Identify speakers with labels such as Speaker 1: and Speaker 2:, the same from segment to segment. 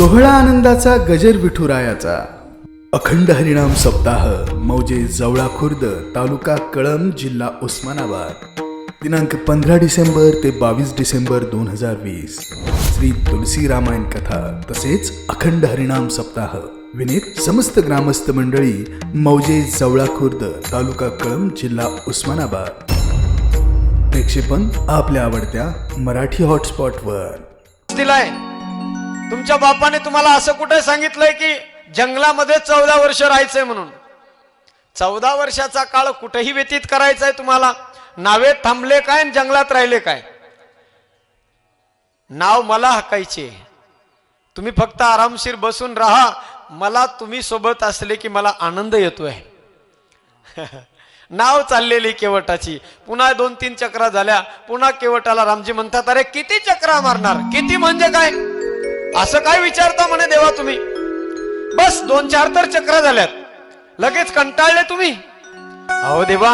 Speaker 1: सोहळा आनंदाचा गजर विठुरायाचा अखंड हरिनाम सप्ताह मौजे जवळा खुर्द तालुका कळंब जिल्हा उस्मानाबाद दिनांक 15 डिसेंबर ते 22 डिसेंबर 2020 श्री तुलसी रामायण कथा तसेच अखंड हरिनाम सप्ताह विनीत समस्त ग्रामस्थ मंडळी मौजे जवळा खुर्द तालुका कळंब जिल्हा उस्मानाबाद प्रक्षेपण आपल्या आवडत्या मराठी हॉटस्पॉटवर
Speaker 2: दिलाय। तुमच्या बापाने तुम्हाला असं कुठे सांगितलंय की जंगलामध्ये 14 वर्ष राहायचंय म्हणून? 14 वर्षाचा काळ कुठेही व्यतीत करायचा आहे तुम्हाला। नावे थांबले काय आणि जंगलात राहिले काय? नाव मला हाकायचे, तुम्ही फक्त आरामशीर बसून राहा। मला तुम्ही सोबत असले की मला आनंद येतोय। नाव चाललेली केवटाची, पुन्हा 2-3 चक्रा झाल्या, पुन्हा केवटाला रामजी म्हणतात, अरे किती चक्रा मारणार? किती म्हणजे काय? असं काय विचारता म्हणे देवा तुम्ही? बस 2-4 तर चक्रा झाल्यात, लगेच कंटाळले तुम्ही? अहो देवा,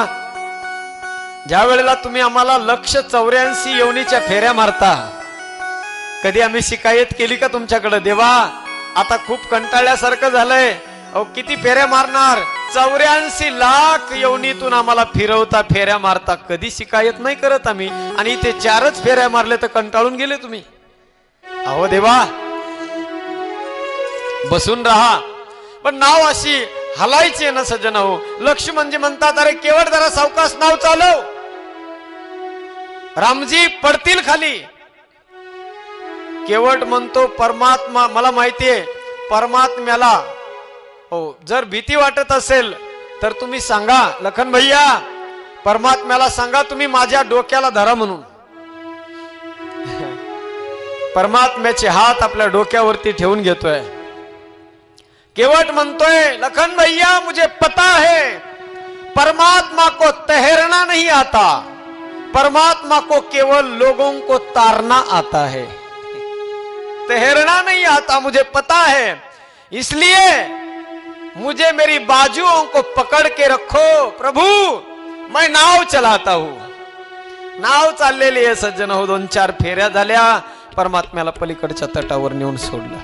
Speaker 2: ज्या वेळेला तुम्ही आम्हाला 184 योनीच्या फेऱ्या मारता, कधी आम्ही शिकायत केली का तुमच्याकडे? देवा आता खूप कंटाळल्यासारखं झालंय, अहो किती फेऱ्या मारणार? 84 लाख योनीतून आम्हाला फिरवता, फेऱ्या मारता, कधी शिकायत नाही करत आम्ही, आणि ते 4च फेऱ्या मारले तर कंटाळून गेले तुम्ही। अहो देवा बसून राहा, पण नाव अशी हलायची ना सज्जन हो। लक्ष म्हणजे म्हणतात, अरे केवळ जरा सावकाश नाव चालव, रामजी पडतील खाली। केवट म्हणतो परमात्मा, मला माहितीये परमात्म्याला हो जर भीती वाटत असेल तर तुम्ही सांगा, लखन भैया परमात्म्याला सांगा तुम्ही माझ्या डोक्याला धरा म्हणून। परमात्म्याचे हात आपल्या डोक्यावरती ठेवून घेतोय। केवट म्हणतोय, लखन भैया मुझे पता है परमात्मा को तैरना नहीं आता, परमात्मा को केवल लोगों को तारना आता है। तैरना नहीं आता मुझे पता है, इसलिए मुझे मेरी बाजुओं को पकड़ के रखो प्रभु, मैं नाव चलाता हूं। नाव चाललेली आहे सज्जन हो। 2-4 फेऱ्या झाल्या, परमात्म्याला पलीकडच्या तटावर नेऊन सोडलं।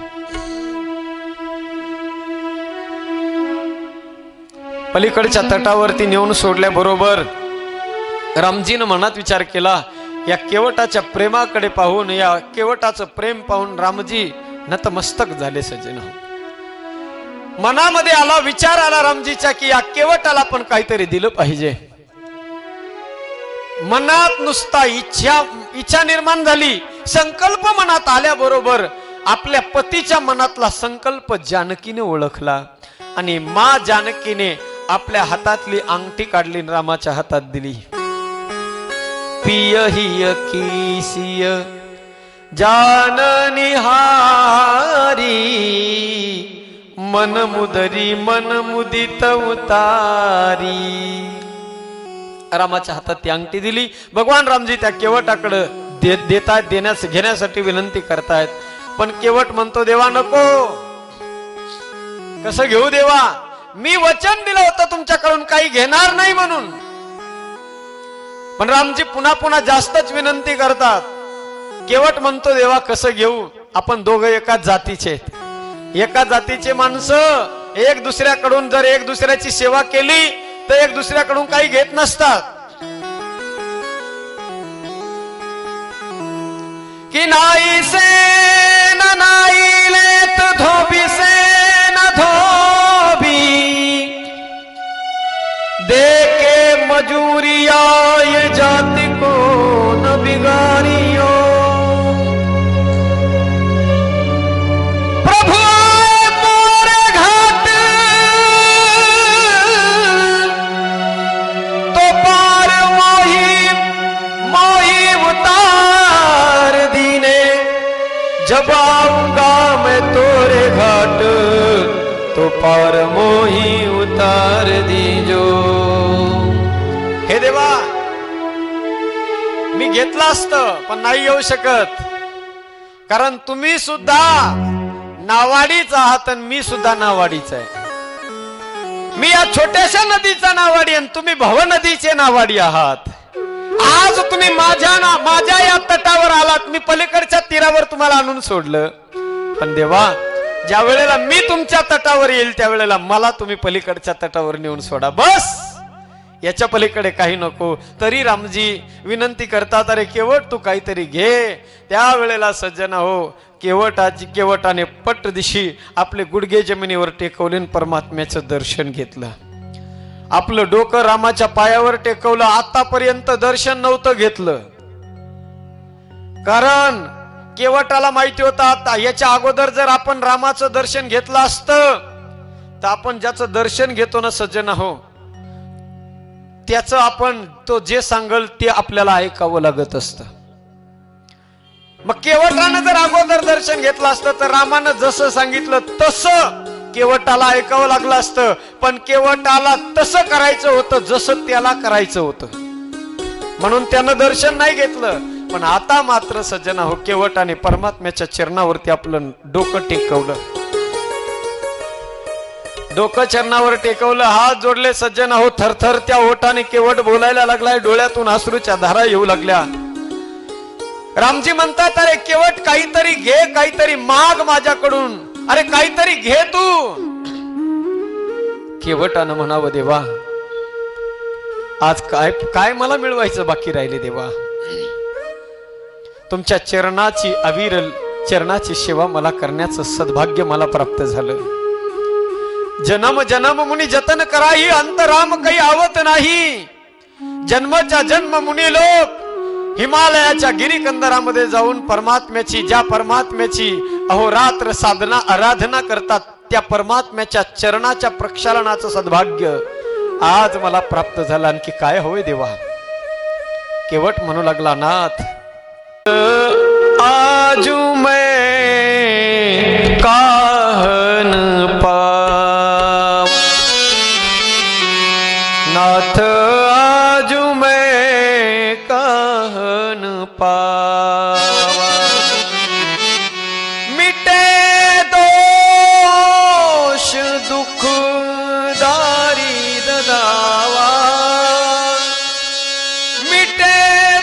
Speaker 2: पलीकडच्या तटावरती नेऊन सोडल्याबरोबर रामजीनं मनात विचार केला, या केवटाच्या प्रेमाकडे पाहून, या केवटाचं प्रेम पाहून रामजी नतमस्तक झाले सज्जन हो। मनामध्ये आला, विचार आला रामजीच्या की या केवटाला पण काहीतरी दिलं पाहिजे। मनात नुसता इच्छा निर्माण झाली, संकल्प मनात आल्याबरोबर आपल्या पतीच्या मनातला संकल्प जानकीने ओळखला, आणि मा जानकीने आपल्या हातातली अंगठी काढली, रामाच्या हातात दिली। पिय हिय किसिय जाननी हारी, मन मुदरी मन मुदित उतारी। रामाच्या हातात ती अंगठी दिली। भगवान रामजी त्या केवटाकडे घेण्यासाठी विनंती करतायत, पण केवट म्हणतो, देवा नको। कसं घेऊ देवा? मी वचन दिलं होतं तुमच्याकडून काही घेणार नाही म्हणून। पण रामजी पुन्हा पुन्हा जास्तच विनंती करतात। केवट म्हणतो, देवा कसं घेऊ? आपण दोघं एकाच जातीचे आहेत, एका जातीचे माणसं एक दुसऱ्याकडून जर एक दुसऱ्याची सेवा केली तर एक दुसऱ्याकडून काही घेत नसतात। की नाही से न नाही लेत धोबी से न धोबी, देके मजूरिया ये जाति को न बिगाड़ियो। प्रभु मोरे घाट तो पार मोही मोही उतार दीने, जब आऊंगा मैं तोरे घाट तो पार मोही उतार दीजो। हे देवा, मी घेतला असतं पण नाही येऊ शकत, कारण तुम्ही सुद्धा नावाडीच आहात आणि मी सुद्धा नावाडीच आहे। मी या छोट्याशा नदीचा नावाडी आणि तुम्ही भव नदीचे नावाडी आहात। आज तुम्ही माझ्या या तटावर आलात, मी पलीकडच्या तीरावर तुम्हाला आणून सोडलं, पण देवा ज्या वेळेला मी तुमच्या तटावर येईल त्यावेळेला मला तुम्ही पलीकडच्या तटावर नेऊन सोडा, बस. याच्या पलीकडे काही नको. तरी रामजी विनंती करतात, अरे केवट तू काहीतरी घे. त्यावेळेला सज्जना हो केवटाने पट दिशी आपले गुडघे जमिनीवर टेकवले, परमात्म्याचं दर्शन घेतलं. आपलं डोकं रामाच्या पायावर टेकवलं. आतापर्यंत दर्शन नव्हतं घेतलं, कारण केवटाला माहिती होता आता याच्या अगोदर जर आपण रामाचं दर्शन घेतलं असतं तर आपण ज्याचं दर्शन घेतो ना सज्जना हो, त्याचं आपण तो जे सांगल ते आपल्याला ऐकावं लागत असतं. मग केवटानं जर अगोदर दर्शन घेतलं असतं तर रामानं जसं सांगितलं तसं केवटाला ऐकावं लागलं असतं. पण केवटाला तसं करायचं होतं जसं त्याला करायचं होतं, म्हणून त्यानं दर्शन नाही घेतलं. पण आता मात्र सज्जना हो केवटाने परमात्म्याच्या चरणावरती आपलं डोकं टेकवलं. डोकं चरणावर टेकवलं, हात जोडले सज्जना हो. थरथर त्या ओठाने केवट बोलायला लागलाय, डोळ्यातून अश्रूच्या धारा येऊ लागल्या. रामजी म्हणतात, अरे केवट काहीतरी घे, काहीतरी माग माझ्याकडून, अरे काहीतरी घे तू. केवटानं म्हणावं, देवा आज काय काय मला मिळवायचं बाकी राहिले देवा. तुमच्या चरणाची अविरल चरणाची सेवा मला करण्याचं सद्भाग्य मला प्राप्त झालं. जन्म जन्म मुनी जतन कराही, अंतराम काही आवत नाही. जन्मच्या जन्म मुनी लोक हिमालयाच्या गिरीकंदरामध्ये जाऊन ज्या परमात्म्याची अहोरात्र साधना आराधना करतात, त्या परमात्म्याच्या चरणाच्या प्रक्षालनाचं सद्भाग्य आज मला प्राप्त झालं. आणखी काय होय देवा. केवट म्हणू लागला, नाथ आजू मैं काहन पाव, नाथ आजू मैं काहन पावा. मिटे दोष दुख दारी दावा, मिटे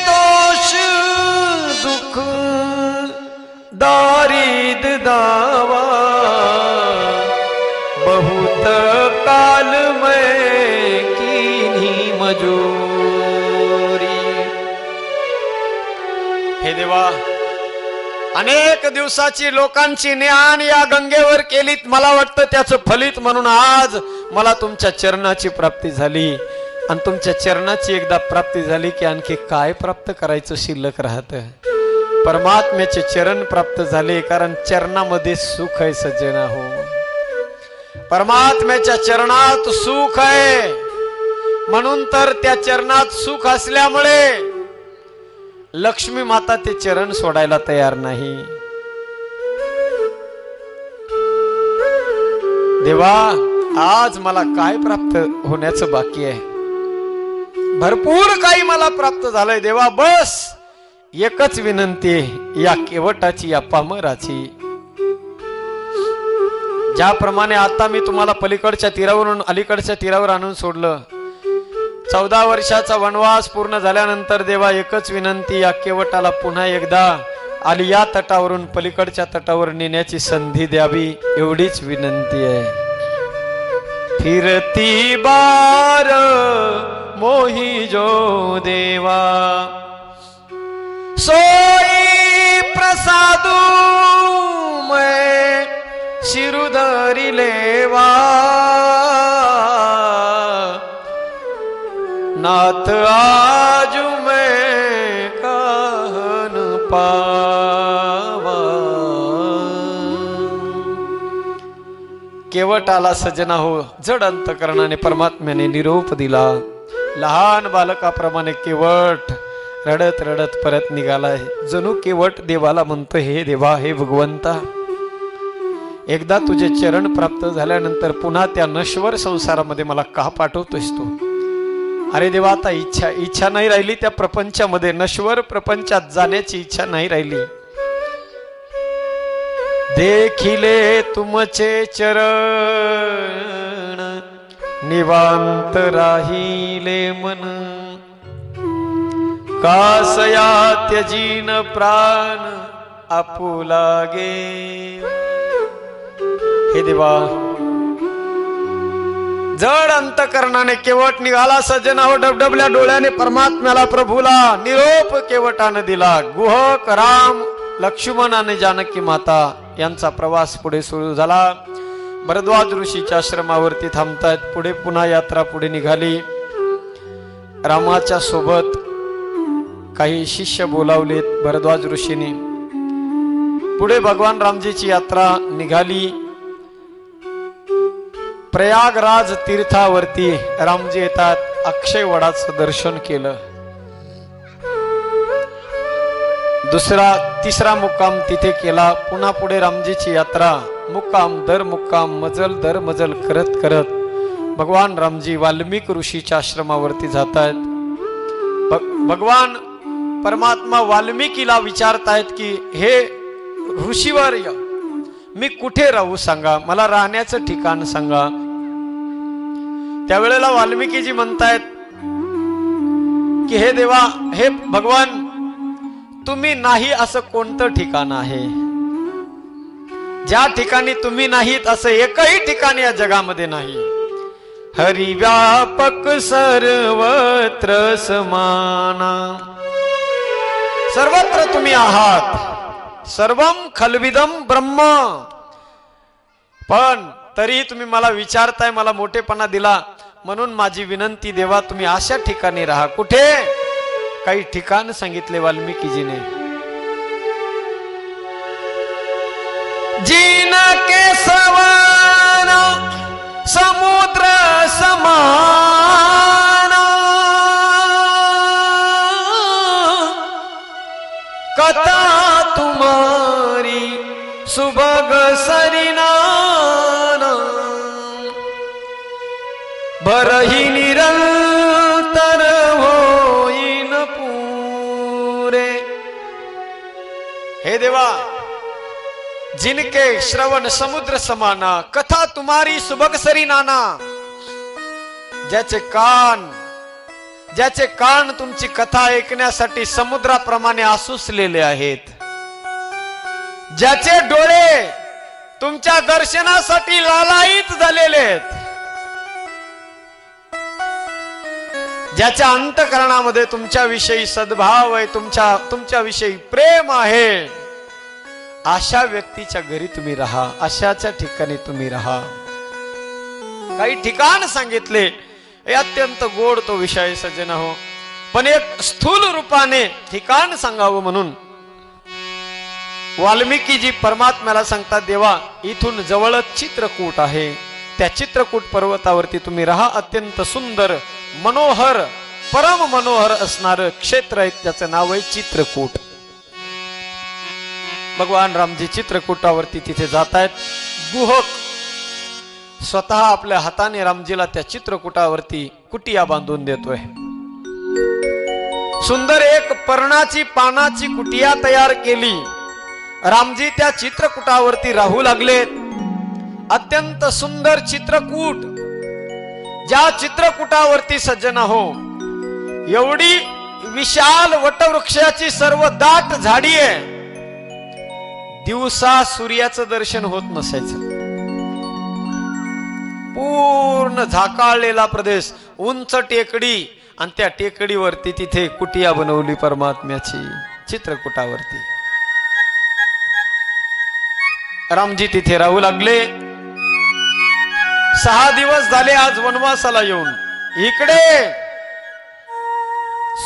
Speaker 2: दोष दुख दारिद दावा. बहुत काल मैं कीन्ही मजूरी. हे देवा, अनेक दिवसाची लोकांची ज्ञान या गंगेवर केलीत, मला वाटतं त्याचं फलित म्हणून आज मला तुमच्या चरणाची प्राप्ती झाली. आणि तुमच्या चरणाची एकदा प्राप्ती झाली की आणखी काय प्राप्त करायचं शिल्लक राहतं. परमात्म्याचे चरण प्राप्त झाले, कारण चरणामध्ये सुख आहे सज्जना हो. परमात्म्याच्या चरणात सुख आहे, म्हणून तर त्या चरणात सुख असल्यामुळे लक्ष्मी माता ते चरण सोडायला तयार नाही. देवा आज मला काय प्राप्त होण्याचं बाकी आहे. भरपूर काही मला प्राप्त झालंय देवा. बस एकच विनंती आहे या केवटाची, या पामराची. ज्याप्रमाणे आता मी तुम्हाला पलीकडच्या तीरावरून अलीकडच्या तीरावर आणून सोडलं, 14 वर्षाचा वनवास पूर्ण झाल्यानंतर देवा एकच विनंती, या केवटाला पुन्हा एकदा आलिया तटावरून पलीकडच्या तटावर नेण्याची संधी द्यावी, एवढीच विनंती आहे. फिरती बार मोही जो देवा, सोई प्रसादू मैं शिरुधरी लेवा. नाथ आज मैं कहन पावा. केवटाला सजना हो जड अंतकरणाने परमात्म्याने निरोप दिला. लहान बालकाप्रमाणे केवट रडत रडत परत निघालाय. जणू केवट देवाला म्हणतो, हे देवा, हे भगवंता, एकदा तुझे चरण प्राप्त झाल्यानंतर पुन्हा त्या नश्वर संसारामध्ये मला का पाठवतोस तू. अरे देवा, आता इच्छा नाही राहिली त्या प्रपंचामध्ये, नश्वर प्रपंचात जाण्याची इच्छा नाही राहिली. देखिले तुमचे चरण निवांत राहिले मन, कासया त्यजीन प्राण आपुलागे. हे देवा, जड अंतकरणाने केवट निघाला सज्जनाहो, डबडबल्या डोळ्याने परमात्म्याला प्रभूला निरोप केवटाने दिला. गुहक राम लक्ष्मण आणि जानकी माता यांचा प्रवास पुढे सुरू झाला. भरद्वाज ऋषीच्या आश्रमावरती थांबतायत. पुढे पुन्हा यात्रा पुढे निघाली. रामाच्या सोबत काही शिष्य बोलावलेत भरद्वाज ऋषींनी. पुढे भगवान रामजीची यात्रा निघाली. प्रयागराज तीर्थावरती रामजी येतात. अक्षय वडाचं दर्शन केलं. तिसरा मुक्काम तिथे केला. पुन्हा पुढे रामजीची यात्रा मुक्काम दर मुक्काम, मजल दर मजल करत करत भगवान रामजी वाल्मिक ऋषीच्या आश्रमावरती जात आहेत. भगवान परमात्मा वाल्मिकीला विचारतायत की हे ऋषीवर्य, मी कुठे राहू सांगा, मला राहण्याचं ठिकाण सांगा. त्यावेळेला वाल्मिकीजी म्हणतायत की हे देवा, हे भगवान, तुम्ही नाही असं कोणतं ठिकाण आहे? ज्या ठिकाणी तुम्ही नाहीत असं एकही ठिकाण या जगामध्ये नाही. हरि व्यापक सर्वत्र समाना, सर्वत्र तुम्ही आहात. सर्वम खलविदम ब्रह्म. पण तरीही तुम्ही मला विचारताय, मला मोठेपणा दिला, म्हणून माझी विनंती देवा, तुम्ही अशा ठिकाणी राहा. कुठे? काही ठिकाण सांगितले वाल्मिकीजीने. जीन के समान समुद्र समान, कथा तुम्हारी सुभग सरिनाना, भरही निरंतर होईन पूरे. हे देवा, जिनके श्रवण समुद्र समाना, कथा तुम्हारी सुभग सरिनाना. ज्याचे कान तुमची कथा ऐकण्यासाठी समुद्राप्रमाणे आसुसलेले आहेत, ज्याचे डोळे तुमच्या दर्शनासाठी लालायित झालेले आहेत, ज्याच्या अंतकरणामध्ये तुमच्याविषयी सद्भाव आहे, तुमच्याविषयी प्रेम आहे, अशा व्यक्तीच्या घरी तुम्ही राहा, अशाच्या ठिकाणी तुम्ही राहा. काही ठिकाण सांगितले. हे अत्यंत गोड तो विषय सज्जन हो. पण एक स्थूल रूपाने ठिकाण सांगावं म्हणून वाल्मिकीजी परमात्म्याला सांगतात, देवा, इथून जवळच चित्रकूट आहे, त्या चित्रकूट पर्वतावरती तुम्ही राहा. अत्यंत सुंदर, मनोहर, परम मनोहर असणारं क्षेत्र आहे, त्याचं नाव आहे चित्रकूट. भगवान रामजी चित्रकूटावरती तिथे जात आहेत. गुहक स्वतः आपल्या हाताने रामजीला त्या चित्रकूटावरती कुटिया बांधून देतोय. सुंदर एक पर्णाची पानाची कुटिया तयार केली. रामजी त्या चित्रकूटावरती राहू लागलेत. अत्यंत सुंदर चित्रकूट. ज्या चित्रकूटावरती सज्जन हो, एवढी विशाल वटवृक्षाची सर्व दाट झाडी आहे. दिवसा सूर्याचं दर्शन होत नसायचं. पूर्ण झाकाळलेला प्रदेश, उंच टेकडी, आणि त्या टेकडीवरती तिथे कुटिया बनवली परमात्म्याची चित्रकूटावरती. रामजी तिथे राहू लागले. 6 दिवस झाले आज वनवासाला येऊन. इकडे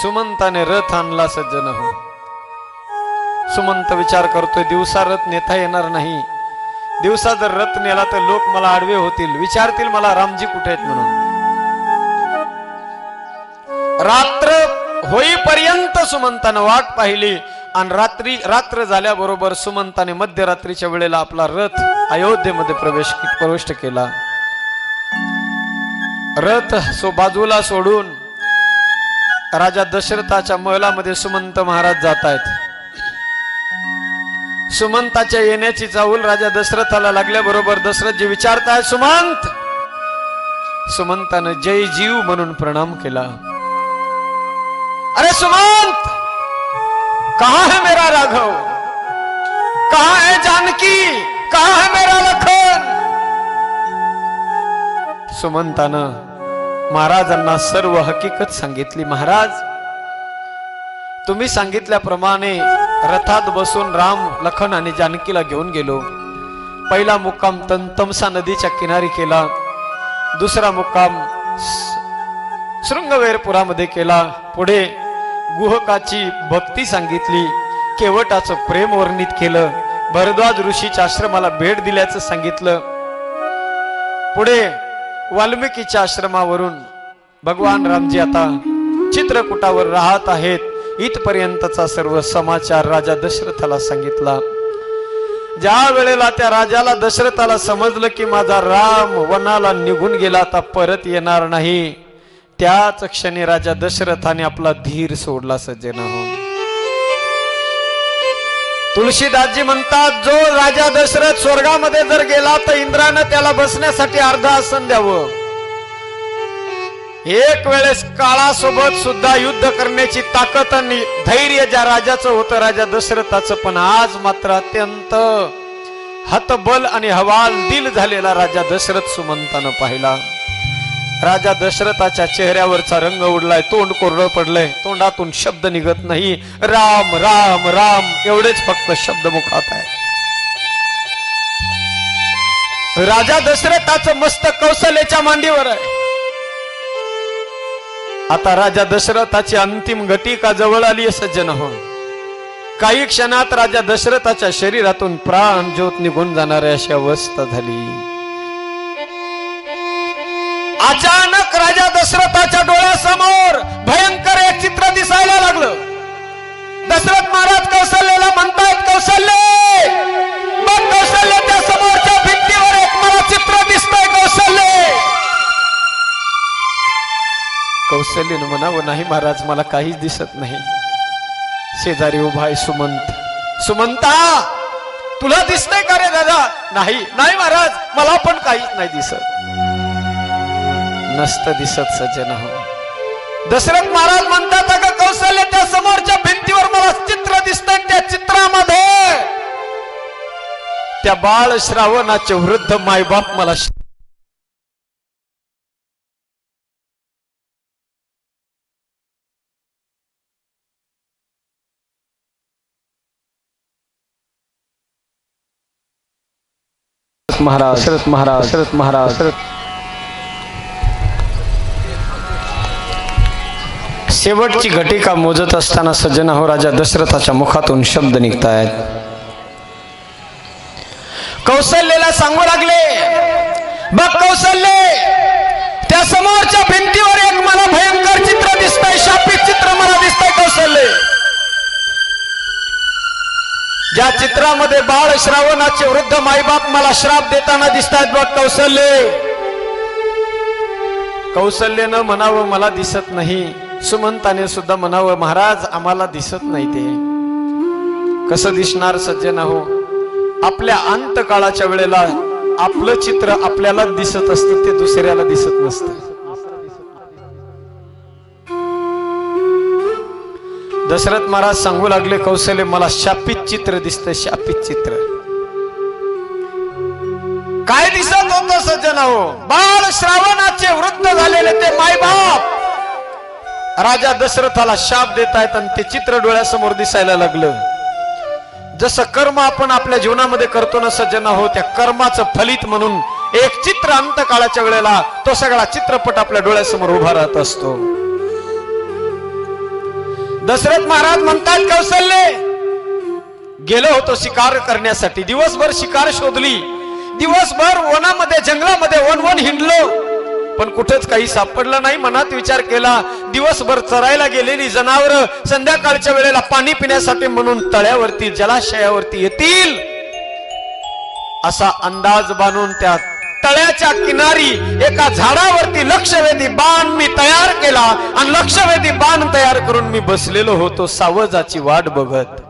Speaker 2: सुमंताने रथ आणला सज्जन हो. सुमंत विचार करतोय, दिवसा रथ नेता येणार नाही. दिवसा जर रथ नेला तर लोक मला आडवे होतील, विचारतील मला रामजी कुठे आहेत म्हणून. रात्र होईपर्यंत सुमंताने वाट पाहिली, आणि रात्र झाल्याबरोबर सुमंताने मध्यरात्रीच्या वेळेला आपला रथ अयोध्येमध्ये प्रविष्ट केला. रथ बाजूला सोडून राजा दशरथाच्या महलामध्ये सुमंत महाराज जात आहेत. सुमंताच्या येण्याची चाहूल राजा दशरथाला लागल्याबरोबर दशरथजी विचारताय, सुमंत. सुमंतानं जय जीव म्हणून प्रणाम केला. अरे सुमंत, कहां है मेरा राघव, कहां है जानकी, कहां है मेरा लखन? सुमंतानं महाराजांना सर्व हकीकत सांगितली. महाराज, तुम्ही सांगितल्याप्रमाणे रथात बसून राम, लखन आणि जानकीला घेऊन गेलो. पहिला मुक्काम तमसा नदीच्या किनारी केला. दुसरा मुक्काम शृंगवेरपुरामध्ये केला. पुढे गुहकाची भक्ती सांगितली, केवटाचं प्रेम वर्णित केलं, भरद्वाज ऋषीच्या आश्रमाला भेट दिल्याचं सांगितलं. पुढे वाल्मिकीच्या आश्रमावरून भगवान रामजी आता चित्रकूटावर राहत आहेत, इथपर्यंतचा सर्व समाचार राजा दशरथाला सांगितला. ज्या वेळेला त्या राजाला दशरथाला समजलं की माझा राम वनाला निघून गेला, आता परत येणार नाही, त्याच क्षणी राजा दशरथाने आपला धीर सोडला. सज्जनाहो, तुलसीदासजी म्हणतात, जो राजा दशरथ स्वर्गामध्ये जर गेला तर इंद्रानं त्याला बसण्यासाठी अर्ध आसन द्यावं. एक वेळेस काळासोबत सुद्धा युद्ध करण्याची ताकद आणि धैर्य ज्या राजाचं होतं, राजा दशरथाचं, पण आज मात्र अत्यंत हतबल आणि हवाल दिल झालेला राजा दशरथ सुमंतानं पाहिला. राजा दशरथाच्या चेहऱ्यावरचा रंग उडलाय, तोंड कोरडं पडलंय, तोंडातून शब्द निघत नाही. राम राम राम एवढेच फक्त शब्द मुखात आहे. राजा दशरथाचं मस्तक कौशल्याच्या मांडीवर आहे. आता राजा दशरथाची अंतिम घटिका जवळ आली. सज्जन हो, काही क्षणात राजा दशरथाच्या शरीरातून प्राण ज्योत निघून जाणार अशी अवस्था झाली. अचानक राजा दशरथाच्या डोळ्यासमोर भयंकर एक चित्र दिसायला लागलं. दशरथ महाराज कौशल्याला म्हणतायत, कौशल्य बघ, कौशल्य त्या समोरच्या भिंतीवर एक मला चित्र दिसतंय. कौशल्यनं म्हणावं, नाही महाराज, मला काहीच दिसत नाही. शेजारी उभा आहे सुमंत. सुमंता, तुला दिसतंय का रे दादा? नाही नाही महाराज, मला पण काहीच नाही दिसत. नसतं दिसत सज्जन हो. दशरथ महाराज म्हणतात, अगं कौशल्य, त्या समोरच्या भिंतीवर मला चित्र दिसतंय. त्या चित्रामध्ये त्या बाळ श्रावणाचे वृद्ध मायबाप मला महाराज, दशरथ महाराज, दशरथ महाराज, दशरथ. शेवटची घटिका मोजत असताना सज्जन हो, राजा दशरथाच्या मुखातून शब्द निघतायत. कौशल्याला सांगू लागले, बघ कौशल्य, त्या समोरच्या भिंतीवर एक मला भयंकर चित्र दिसतंय, शापित चित्र मला दिसतंय. कौशल्य, ज्या चित्रामध्ये बाळ श्रावणाचे वृद्ध मायबाप मला श्राप देताना दिसतात. बघ कौशल्य. कौशल्यानं म्हणावं, मला दिसत नाही. सुमंताने सुद्धा म्हणावं, महाराज, आम्हाला दिसत नाही. ते कसं दिसणार सज्जन हो? आपल्या अंतकाळाच्या वेळेला आपलं चित्र आपल्याला दिसत असतं, ते दुसऱ्याला दिसत नसतं. दशरथ महाराज सांगू लागले, कौशल्य, मला शापित चित्र दिसतंय, शापित चित्र. काय दिसत होतं सज्जन हो? बाळ श्रावणाचे वृद्ध झालेले ते मायबाप राजा दशरथाला शाप देत आहेत आणि ते चित्र डोळ्यासमोर दिसायला लागलं. जसं कर्म आपण आपल्या जीवनामध्ये करतो ना सज्जन हो, त्या कर्माचं फलित म्हणून एक चित्र अंतकाळाच्या वेळेला तो सगळा चित्रपट आपल्या डोळ्यासमोर उभा राहत असतो. दशरथ महाराज म्हणतात, कौशल्य, गेलो होतो शिकार करण्यासाठी. दिवसभर शिकार शोधली, दिवसभर वनामध्ये जंगलामध्ये वन हिंडलो, पण कुठेच काही सापडलं नाही. मनात विचार केला, दिवसभर चरायला गेलेली जनावरं संध्याकाळच्या वेळेला पाणी पिण्यासाठी म्हणून तळ्यावरती, जलाशयावरती येतील असा अंदाज बांधून त्या तळ्याच्या किनारी एका झाडावरती लक्षवेधी बाण मी तयार केला आणि लक्षवेधी बाण तयार करून मी बसलेलो होतो सावजाची वाट बघत.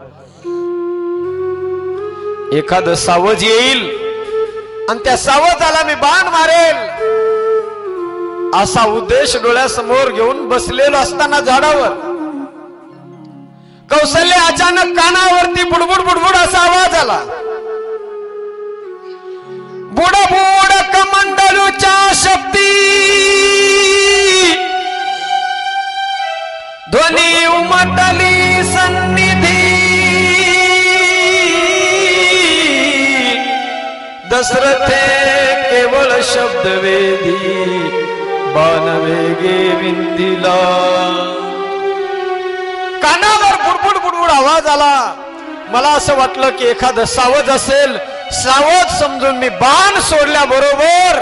Speaker 2: एखाद सावज येईल आणि त्या सावजाला मी बाण मारेल असा उद्देश डोळ्यासमोर घेऊन बसलेलो असताना झाडावर कौशल्य अचानक कानावरती बुडबुड बुडबुड असा आवाज आला. बुड बुड कमंडलूच्या शक्ती दशरथे केवळ शब्द वेदी बाण वेगे विंदिला. कानावर बुडबुड बुडबुड आवाज आला. मला असं वाटलं की एखादं सावज असेल. सावज समजून मी बाण सोडल्याबरोबर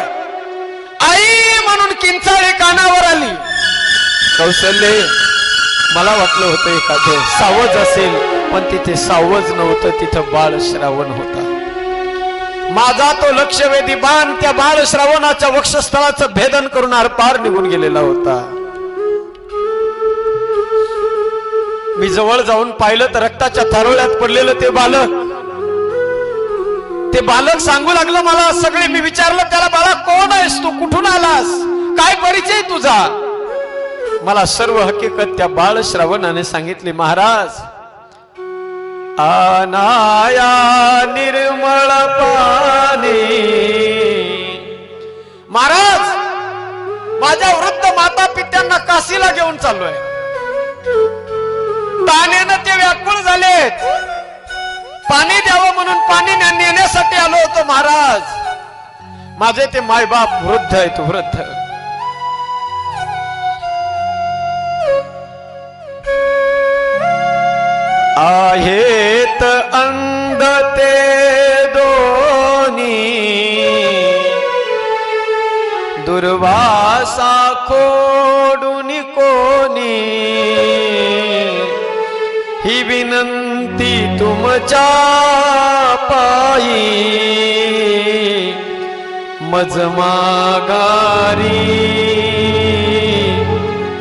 Speaker 2: आई म्हणून किंचाळी कानावर आली. कौशल्ये, मला वाटलं होतं एखादं सावज असेल, पण तिथे सावज नव्हतं, तिथं बाळ श्रावण होता. माझा तो लक्षवेधी बाण त्या बाळ श्रावणाच्या वक्षस्थळाचं भेदन करून आरपार निघून गेलेला होता. मी जवळ जाऊन पाहिलं तर रक्ताच्या थारोळ्यात पडलेलं ते बालक सांगू लागलं मला सगळे. मी विचारलं त्याला, बाळा कोण आहेस तू, कुठून आलास, काय परिचय तुझा? मला सर्व हकीकत त्या बाळ श्रावणाने सांगितली. महाराज, अनाया निर्मळ पाणी. महाराज, माझ्या वृद्ध माता पित्यांना काशीला घेऊन चाललोय. तानेनं ते व्याकुळ झालेत. पाणी द्यावं म्हणून पाणी नेण्यासाठी आलो होतो. महाराज, माझे ते मायबाप वृद्ध आहेत, वृद्ध. आहेत अंध ते दोन्ही, दुर्वासा खोडून कोणी. ही विनंती तुमच्या पायी, मज मागारी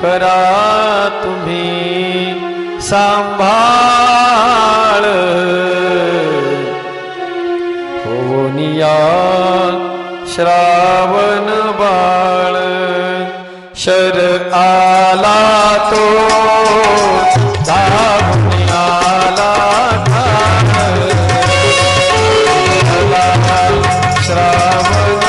Speaker 2: करा तुम्ही सांभाळ. होनिया श्रावण बाळ, शर आला तो धावून आला श्रावण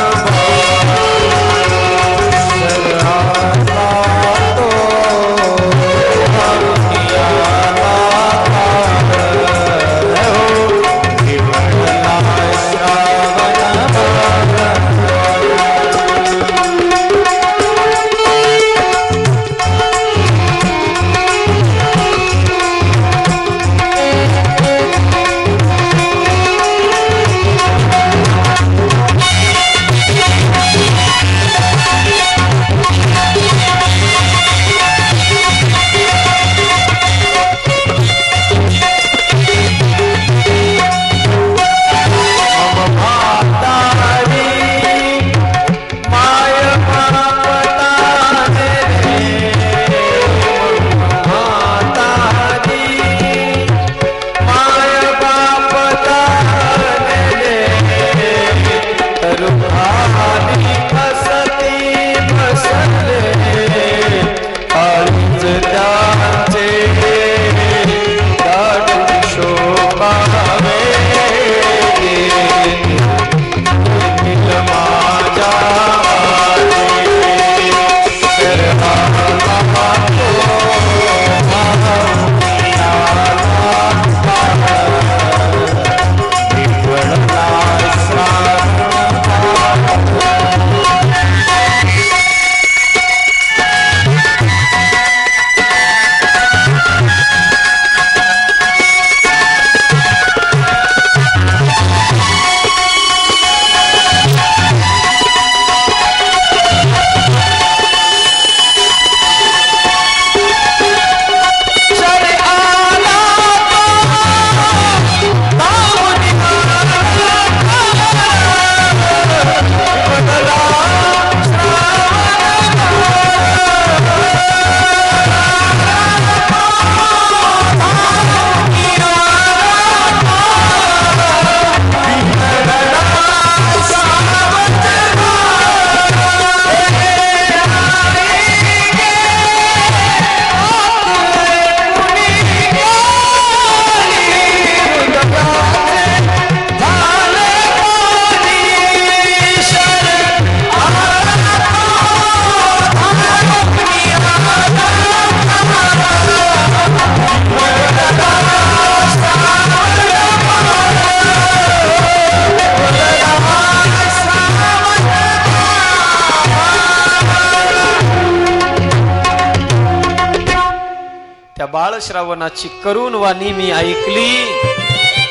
Speaker 2: बाळ श्रावणाची करुण वाणी मी ऐकली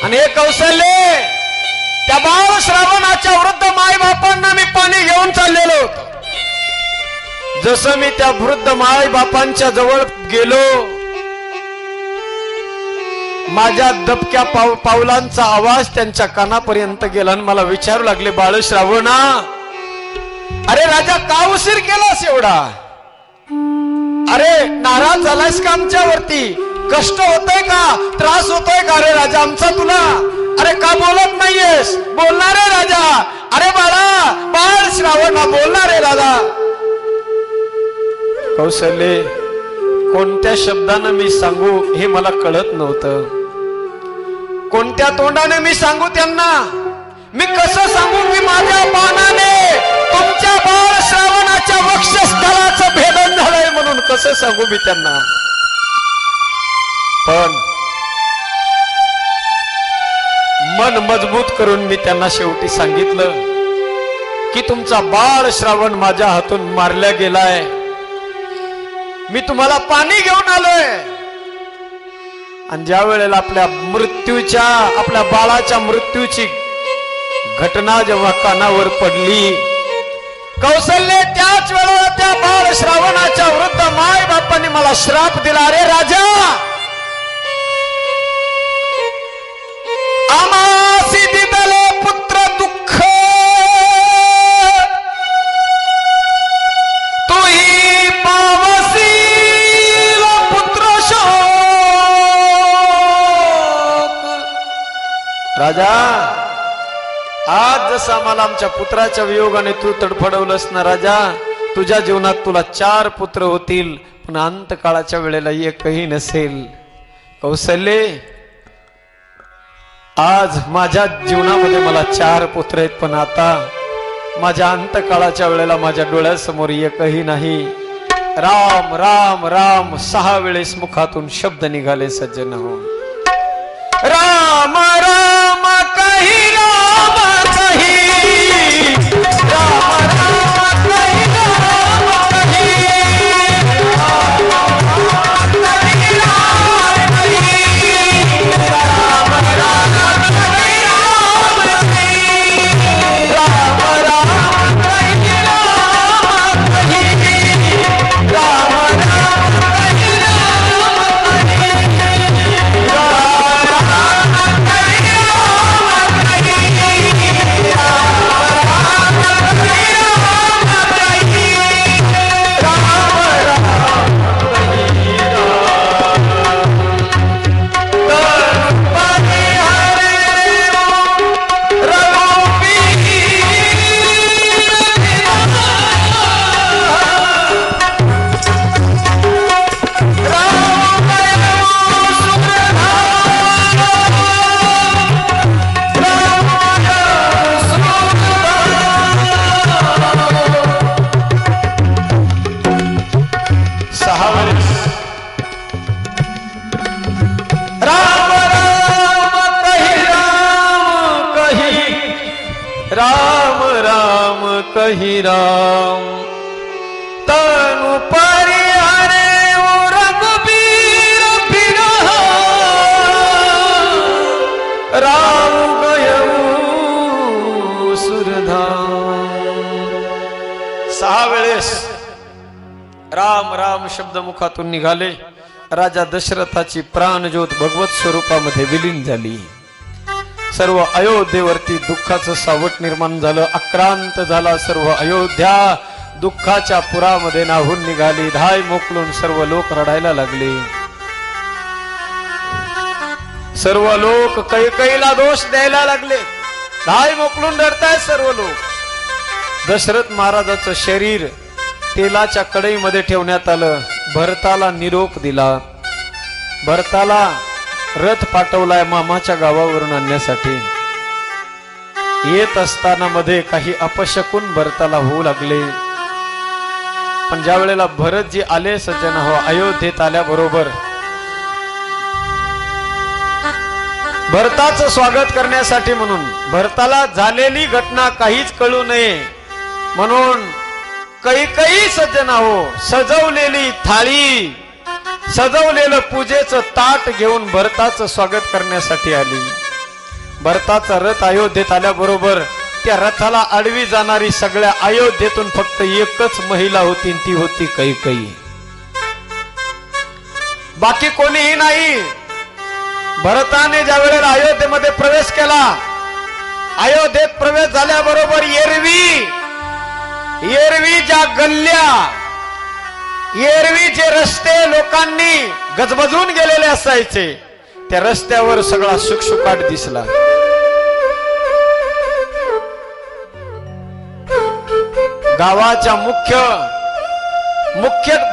Speaker 2: आणि हे कौशल्य त्या बाळ श्रावणाच्या वृद्ध माय बापांना मी पाणी घेऊन चाललेलो होतो. जसं मी त्या वृद्ध माय बापांच्या जवळ गेलो, माझ्या दबक्या पावलांचा आवाज त्यांच्या कानापर्यंत गेला आणि मला विचारू लागले, बाळ श्रावणा, अरे राजा का उशीर केलास एवढा? अरे नाराज झालास का आमच्यावरती? कष्ट होतोय का? त्रास होतोय का रे राजा आमचा तुला? अरे का बोलत नाहीयेस? बोलणार रे राजा. अरे बाळा, बाळ श्रावणा बोलणार रे राजा. कौशल्य, कोणत्या शब्दानं मी सांगू हे मला कळत नव्हतं. कोणत्या तोंडाने मी सांगू त्यांना? मी कसं सांगू की माझ्या पानाने तुमच्या बाळ श्रावणाच्या वक्षस्थळाचं भेदन झालंय म्हणून कसं सांगू मी त्यांना? पण मन मजबूत करून मी त्यांना शेवटी सांगितलं की तुमचा बाळ श्रावण माझ्या हातून मारला गेलाय, मी तुम्हाला पाणी घेऊन आलोय. आणि ज्या वेळेला आपल्या बाळाच्या मृत्यूची घटना जेव्हा कानावर पडली, कौशल्य, त्याच वेळेला त्या बाळ श्रावणाच्या वृद्ध माय बापांनी मला श्राप दिला, अरे राजा, आमासी दिदले पुत्र दुःख, तूही पावसी पुत्र शोक. राजा, आज जसं आम्हाला आमच्या पुत्राच्या वियोगाने तू तडफडवलंस ना राजा, तुझ्या जीवनात तुला 4 पुत्र होतील, पण अंतकाळाच्या वेळेला एकही नसेल. कौशल्य, आज माझ्या जीवनामध्ये मला 4 पुत्र आहेत, पण आता माझ्या अंतकाळाच्या वेळेला माझ्या डोळ्यासमोर एकही नाही. राम राम राम 6 वेळेस मुखातून शब्द निघाले सज्जन हो. राम राम कही, राम कही, राम राम कही, राम कही, राम राम कही, राम कही, राम राम कही, राम कही, राम राम कही, राम कही, राम राम कही, कही राम, तनु परिहरे रघुबीर बिरह, राम गयऊ सुरधाम. 6 वेळेस राम राम शब्द मुखातून निघाले. राजा दशरथाची प्राणज्योत भगवत स्वरूपामध्ये विलीन झाली. सर्व अयोध्येवरती दुःखाचं सावट निर्माण झालं. आक्रांत झाला सर्व अयोध्या. दुःखाच्या पुरामध्ये नाहून निघाली. धाय मोकलून सर्व लोक रडायला लागले. सर्व लोक कैकेयीला दोष द्यायला लागले. धाय मोकलून रडतायत सर्व लोक. दशरथ महाराजाचं शरीर तेलाच्या कढईमध्ये ठेवण्यात आलं. भरताला निरोप दिला. भरताला रथ पाठवलाय मामाच्या गावावरून आणण्यासाठी. येत असताना मध्ये काही अपशकुन भरताला होऊ लागले. पण ज्या वेळेला भरतजी आले सज्जन हो, अयोध्येत आल्याबरोबर भरताचं स्वागत करण्यासाठी म्हणून भरताला झालेली घटना काहीच कळू नये म्हणून कैकेयी सज्जन हो सजवलेली थाळी सजवलेलं पूजेचं ताट घेऊन भरताचं स्वागत करण्यासाठी आली. भरताचा रथ अयोध्येत आल्याबरोबर त्या रथाला आडवी जाणारी सगळ्या अयोध्येतून फक्त एकच महिला होती, ती होती कैकेयी. बाकी कोणीही नाही. भरताने ज्या वेळेला अयोध्येमध्ये प्रवेश केला, अयोध्येत प्रवेश झाल्याबरोबर एरवी ज्या गल्ल्या, एरवी जे रस्ते लोकांनी गजबजून गेलेले असायचे, त्या रस्त्यावर सगळा सुखसुकाट दिसला. गावाच्या मुख्य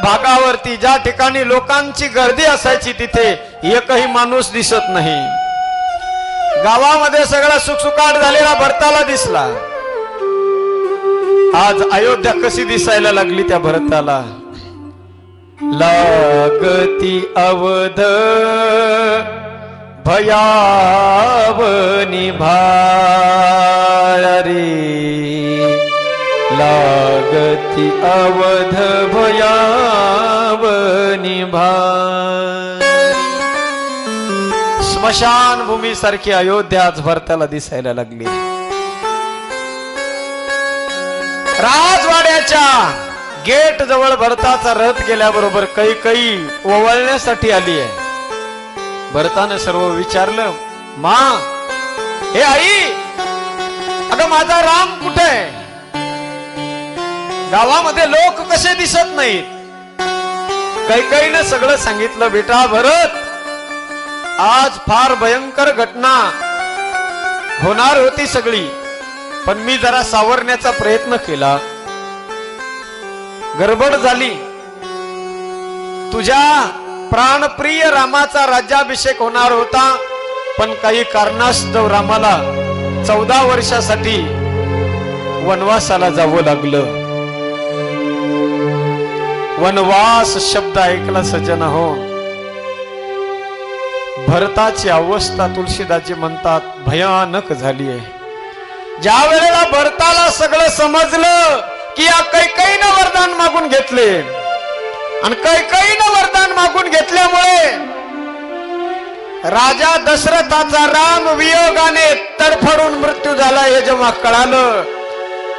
Speaker 2: भागावरती ज्या ठिकाणी लोकांची गर्दी असायची तिथे एकही माणूस दिसत नाही. गावामध्ये सगळा सुखसुकाट झालेला भरताला दिसला. आज अयोध्या कशी दिसायला लागली त्या भरताला. लागती अवध भयावनी भारी, लागती अवध भयावनी भारी. स्मशान भूमी सारखी अयोध्या आज भरताला दिसायला लागली. राजवाड्याच्या गेट जवळ भरताचा रथ गेल्याबरोबर कैकेयी ओवाळण्यासाठी आली आहे. भरताने सर्व विचारलं, मा, हे आई, अगं माझा राम कुठे आहे? गावामध्ये लोक कसे दिसत नाहीत? कैकेयीने सगळं सांगितलं. बेटा भरत, आज फार भयंकर घटना होणार होती सगळी, पण मी जरा सावरण्याचा प्रयत्न केला. गडबड झाली. तुझ्या प्राणप्रिय रामाचा राज्याभिषेक होणार होता, पण काही कारणास्तव रामाला 14 वर्षासाठी वनवासाला जावं लागलं. वनवास शब्द ऐकला सज्जन हो. भरताची अवस्था तुलसीदासजी म्हणतात भयानक झाली आहे. ज्या वेळेला भरताला सगळं समजलं की या कैकेयीनं वरदान मागून घेतले, आणि कैकेयीनं वरदान मागून घेतल्यामुळे राजा दशरथाचा राम वियोगाने तडफडून मृत्यू झाला हे जेव्हा कळालं,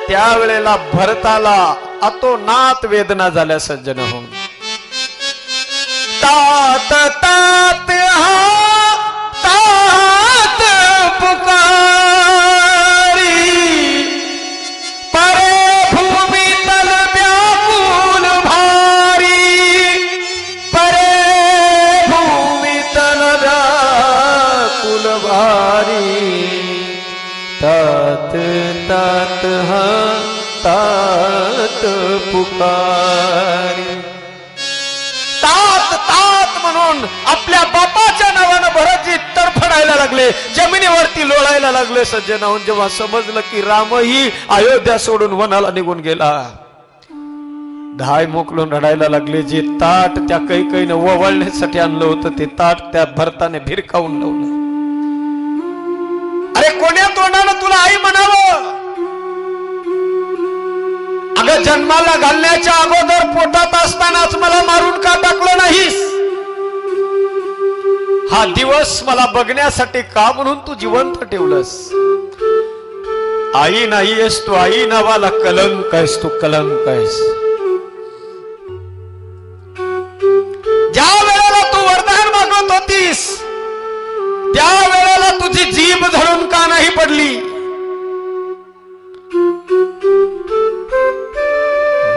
Speaker 2: त्यावेळेला भरताला अतोनात वेदना झाल्या सज्जन हो. तात तात हा तात पुकारी, परे भूमि तल व्याकुल भारी, परे भूमि तल व्याकुल भारी. तात तात हा तात पुकारी. तात तात म्हणून आपल्या बापाच्या नावानं भरतजी तडफडायला लागले, जमिनीवरती लोळायला लागले सज्जनाहून. जेव्हा समजलं की रामही अयोध्या सोडून वनाला निघून गेला, धाय मोकलून रडायला लागले. जे ताट त्या कैकेयीनं ओवाळण्यासाठी आणलं होतं ते ताट त्या भरताने भिरकावून लावलं. अरे कोण्या तोंडानं तुला आई म्हणावं? अगं जन्माला घालण्याच्या अगोदर पोटात असतानाच मला मारून का टाकलं नाहीस? हा दिवस मला बघण्यासाठी का म्हणून तू जिवंत ठेवलंस? आई नाहीयेस तू, आई नावाला कलंक आहेस तू, कलंक आहेस. ज्या वेळेला तू वरदान मागत होतीस त्या वेळेला तुझी जीभ धरून का नाही पडली?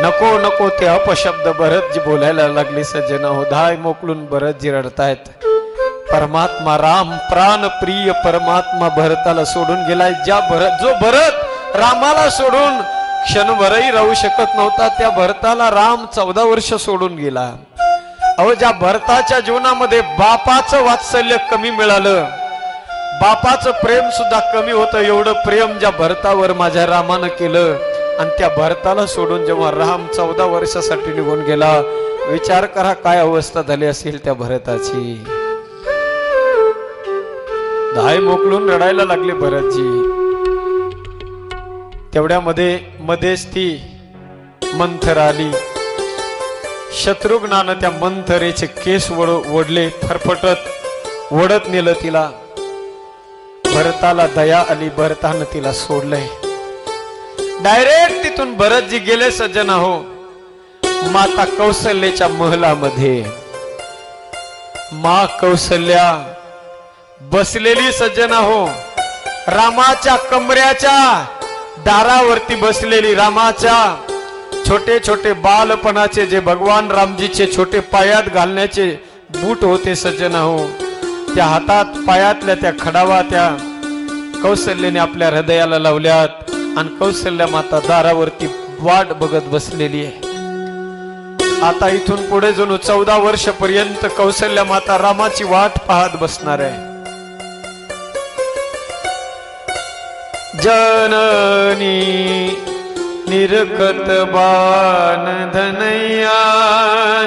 Speaker 2: नको नको ते अपशब्द भरतजी बोलायला लागले सज्जन हो. धाय मोकलून भरतजी रडतायत. परमात्मा राम, प्राण प्रिय परमात्मा भरताला सोडून गेलाय. जो भरत रामाला सोडून क्षणभरही राहू शकत नव्हता, त्या भरताला राम 14 वर्ष सोडून गेला. अहो, ज्या भरताच्या जीवनामध्ये बापाचं वात्सल्य कमी मिळालं, बापाचं प्रेम सुद्धा कमी होतं, एवढं प्रेम ज्या भरतावर माझ्या रामानं केलं. आणि त्या भरताला सोडून जेव्हा राम 14 वर्षासाठी निघून गेला, विचार करा काय अवस्था झाली असेल त्या भरताची. धाय मोकलून रडायला लागले भरतजी. तेवढ्यामध्ये मध्येच ती मंथर आली. शत्रुघ्नानं त्या मंथरेचे केस ओढले, फरफटत ओढत नेलं तिला. भरताला दया आली, भरतानं तिला सोडलंय. डायरेक्ट तिथून भरतजी गेले सज्जन हो माता कौशल्याच्या महलामध्ये. मा कौशल्या बसलेली सज्जन हो रामाच्या कमऱ्याच्या दारावरती बसलेली. रामाच्या छोटे छोटे बालपणाचे जे भगवान रामजीचे छोटे पायात घालण्याचे बूट होते सज्जन हो, त्या हातात पायातल्या त्या खडावा त्या कौशल्याने आपल्या हृदयाला लावल्यात आणि कौशल्या माता दारावरती वाट बघत बसलेली आहे. आता इथून पुढे जणू 14 वर्ष पर्यंत कौशल्या माता रामाची वाट पाहत बसणार आहे. जननी निरखत बाण धनैया,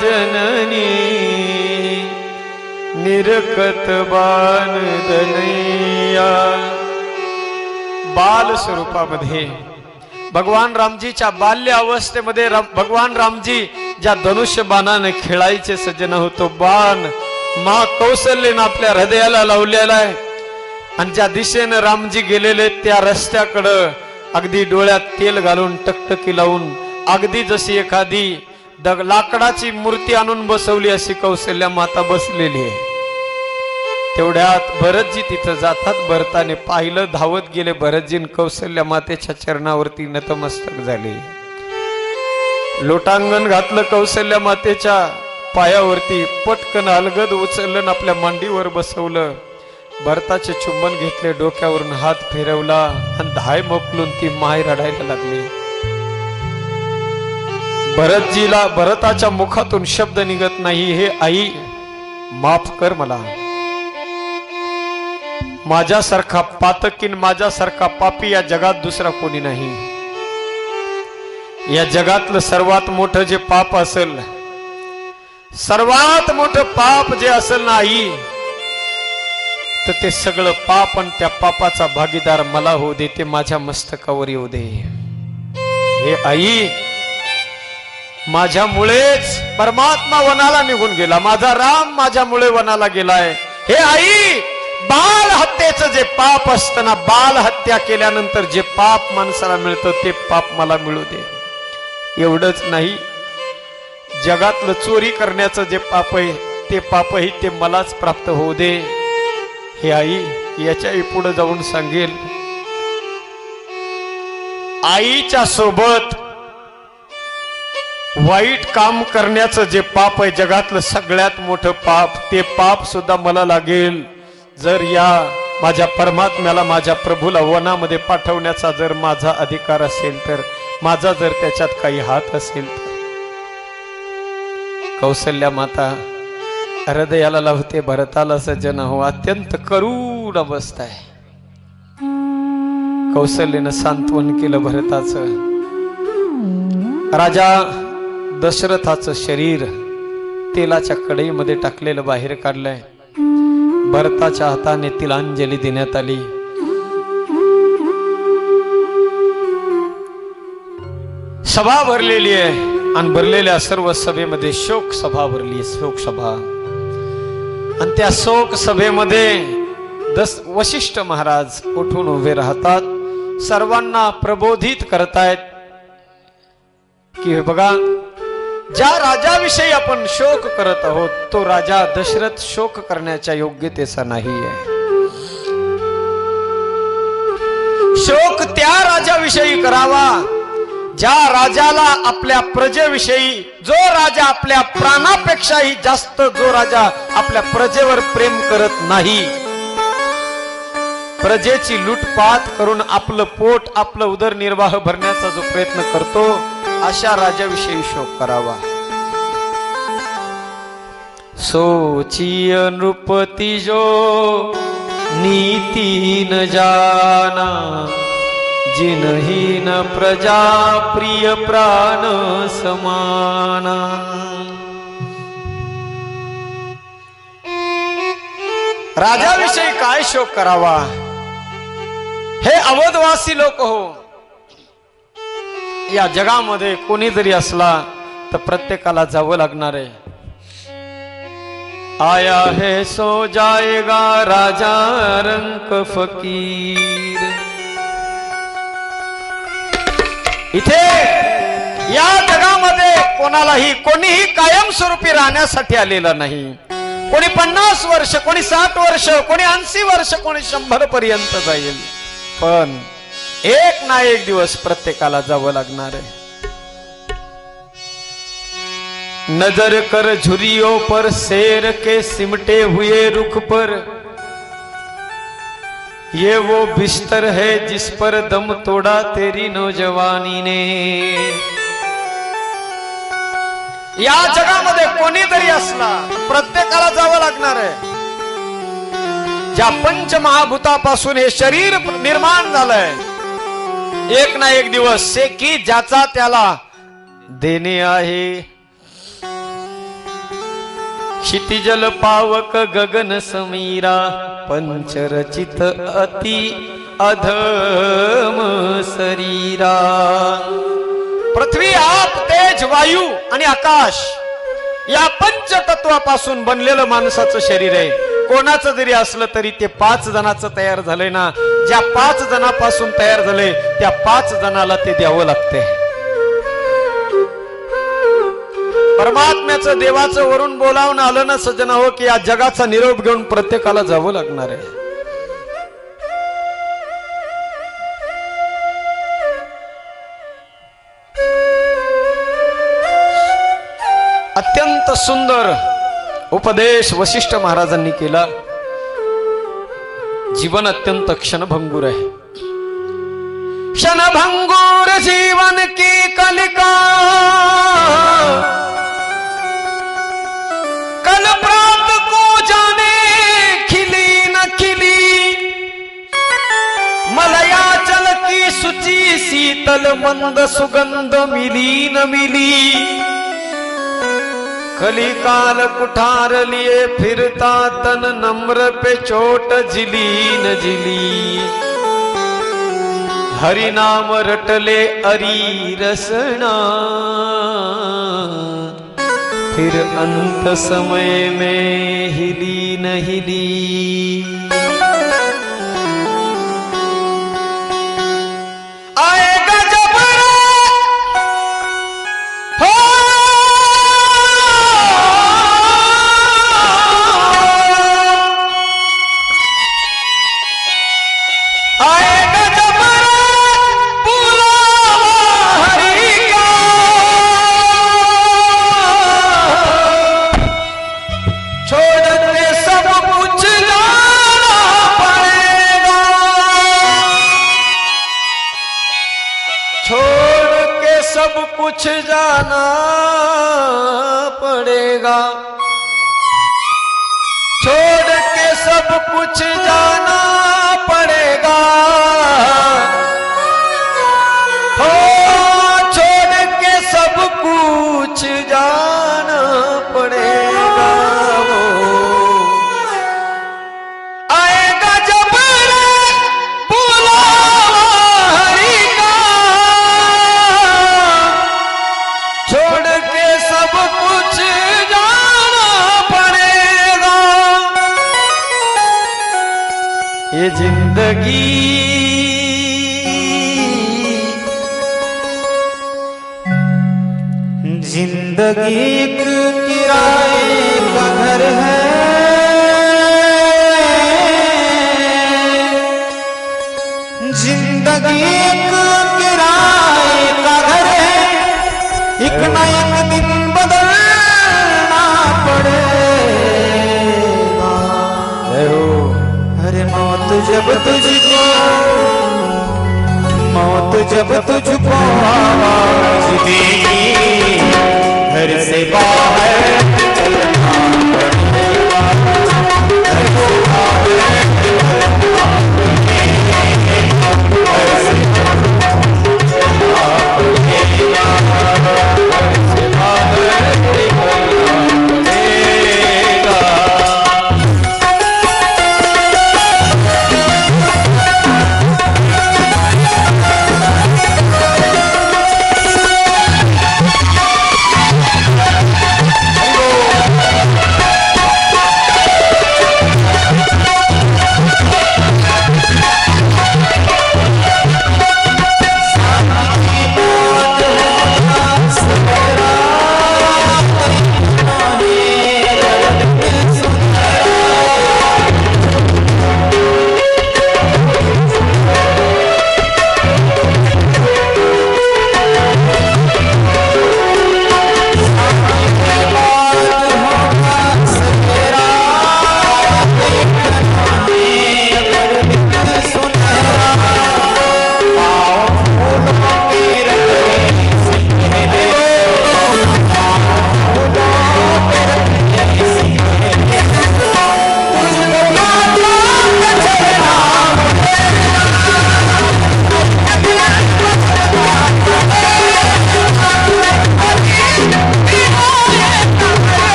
Speaker 2: जननी निरखत बाण धनैया. बाल स्वरूपामध्ये भगवान रामजीच्या बाल्य अवस्थेमध्ये भगवान रामजी ज्या धनुष्य बाणाने खेळायचे सज्जन होतो, बाण मा कौशल्याने आपल्या हृदयाला लावलेला आहे. आणि ज्या दिशेनं रामजी गेलेले त्या रस्त्याकडं अगदी डोळ्यात तेल घालून टकटकी लावून अगदी जशी एखादी लाकडाची मूर्ती आणून बसवली अशी कौशल्या माता बसलेली आहे. तेवढ्यात भरतजी तिथं जातात. भरताने पाहिलं, धावत गेले भरतजीन कौशल्या मातेच्या चरणावरती नतमस्तक झाले. लोटांगण घातलं कौशल्या मातेच्या पायावरती, पटकन अलगद उचललं आपल्या मांडीवर बसवलं. भरताचे चुंबन घेतले, डोक्यावरून हात फिरवला आणि धाय मोकलून ती माय रडायला लागली. भरतजीला भरताच्या मुखातून शब्द निघत नाही. हे आई माफ कर मला, माझ्यासारखा पातकीन माझ्यासारखा पापी या जगात दुसरा कोणी नाही. या जगातलं सर्वात मोठं जे पाप असेल, सर्वात मोठं पाप जे असेल ना आई, तर ते सगळं पाप आणि त्या पापाचा भागीदार मला होऊ दे, ते माझ्या मस्तकावर येऊ दे. हे आई, माझ्यामुळेच परमात्मा वनाला निघून गेला, माझा राम माझ्यामुळे वनाला गेलाय. हे आई, बाल हत्येचं जे पाप असतं ना, बाल हत्या केल्यानंतर जे पाप माणसाला मिळतं ते पाप मला मिळू दे. एवढंच नाही, जगातलं चोरी करण्याचं जे पाप आहे ते पापही ते मलाच प्राप्त होऊ दे. हे आई, याच्याही पुढे जाऊन सांगेल, आईच्या सोबत वाईट काम करण्याचं जे पाप आहे, जगातलं सगळ्यात मोठं पाप, ते पाप सुद्धा मला लागेल. जर या माझ्या परमात्म्याला, माझ्या प्रभूला वनामध्ये पाठवण्याचा जर माझा अधिकार असेल तर, माझा जर त्याच्यात काही हात असेल तर. कौशल्या माता हृदयाला लावते भरताला सज्जन हो. अत्यंत करुण अवस्था आहे. कौशल्यानं सांत्वन केलं भरताचं. राजा दशरथाचं शरीर तेलाच्या कढईमध्ये टाकलेलं बाहेर काढलंय. भरताच्या हाताने तिलांजली देण्यात आली. सभा भरलेली आहे आणि भरलेल्या सर्व सभेमध्ये शोक सभा भरली आहे, शोक सभा. आणि त्या शोक सभेमध्ये वशिष्ठ महाराज उठून उभे राहतात, सर्वांना प्रबोधित करतायत की बघा, ज्या राजाविषयी आपण शोक करत आहोत तो राजा दशरथ शोक करण्याच्या योग्यतेचा नाही आहे. शोक त्या राजाविषयी करावा ज्या राजाला आपल्या प्रजेविषयी, जो राजा आपल्या प्राणापेक्षाही जास्त, जो राजा आपल्या प्रजेवर प्रेम करत नाही, प्रजेची लूटपाट करून आपलं पोट, आपलं उदरनिर्वाह भरण्याचा जो प्रयत्न करतो, अशा राजाविषयी शोक करावा. सोचिय नृपति जो नीति न जाना, जिनहीन प्रजा प्रिय प्राण समाना. राजाविषयी काय शोक करावा. हे अवधवासी लोक हो, या जगामध्ये कोणी जरी असला तर प्रत्येकाला जावं लागणार आहे. आया है सो जाएगा राजा रंक फकीर. इथे या जगामध्ये कोणीही कायमस्वरूपी राहण्यासाठी आलेलं नाही. कोणी 50 वर्ष, कोणी 60 वर्ष, कोणी 80 वर्ष, कोणी 100 पर्यंत जाईल. पण एक ना एक दिवस प्रत्येकाला जावं लागणार आहे. नजर कर झुरियों पर शेर के सिमटे हुए रुख पर, ये वो बिस्तर है जिस पर दम तोड़ा तेरी नौजवानी ने. या जगामध्ये कोणीतरी असला प्रत्येकाला जावं लागणार आहे. ज्या पंचमहाभूतापासून हे शरीर निर्माण झालंय, एक ना एक दिवस से की ज्याचा त्याला देणे आहे. क्षितिजल पावक गगन समीरा, पंचरचित अति अधम शरीरा. पृथ्वी, आप, तेज, वायू आणि आकाश या पंचतत्वापासून बनलेलं माणसाचं शरीर आहे. कोणाचं जरी असलं तरी ते 5 जणांचं तयार झालंय ना. ज्या 5 जणांपासून तयार झालंय त्या 5 जणाला ते द्यावं लागते. परमात्म्याचं, देवाचं वरून बोलावून आलं ना सज्जन हो, की या जगाचा निरोप घेऊन प्रत्येकाला जावं लागणार आहे. अत्यंत सुंदर उपदेश वशिष्ठ महाराजांनी केला. जीवन अत्यंत क्षणभंगूर आहे. क्षणभंगूर जीवन की कलिका, कल प्रात को जाने खिली न खिली. मलयाचल की सुची शीतल मंद सुगंध मिली न मिली. कलिकाल कुठार लिए फिरता तन नम्र पे चोट झिली न झिली. हरि नाम रटले अरी रसना, फिर अंत समय में हिली न हिली. आएगा जब हो, आएगा जब बुलावा हरि का, छोड़ के सब कुछ जाना पड़ेगा. छोड़ के सब कुछ जाना पड़ेगा. छोड़ के सब कुछ जाना पड़ेगा. हो, छोड़ के सब कुछ जाना पड़ेगा. आएगा जब बुलावा हरि का, छोड़ के सब कुछ जाना पड़ेगा. ये जिंदगी एक किराए का घर है. जिंदगी एक किराए का घर है. एक ना एक दिन बदलना पड़ेगा. अरे मौत जब तुझको आवाज देगी, घर से बाहर चलना पड़ेगा. घर से बाहर चलना पड़ेगा. घर से बाहर चलना पड़ेगा.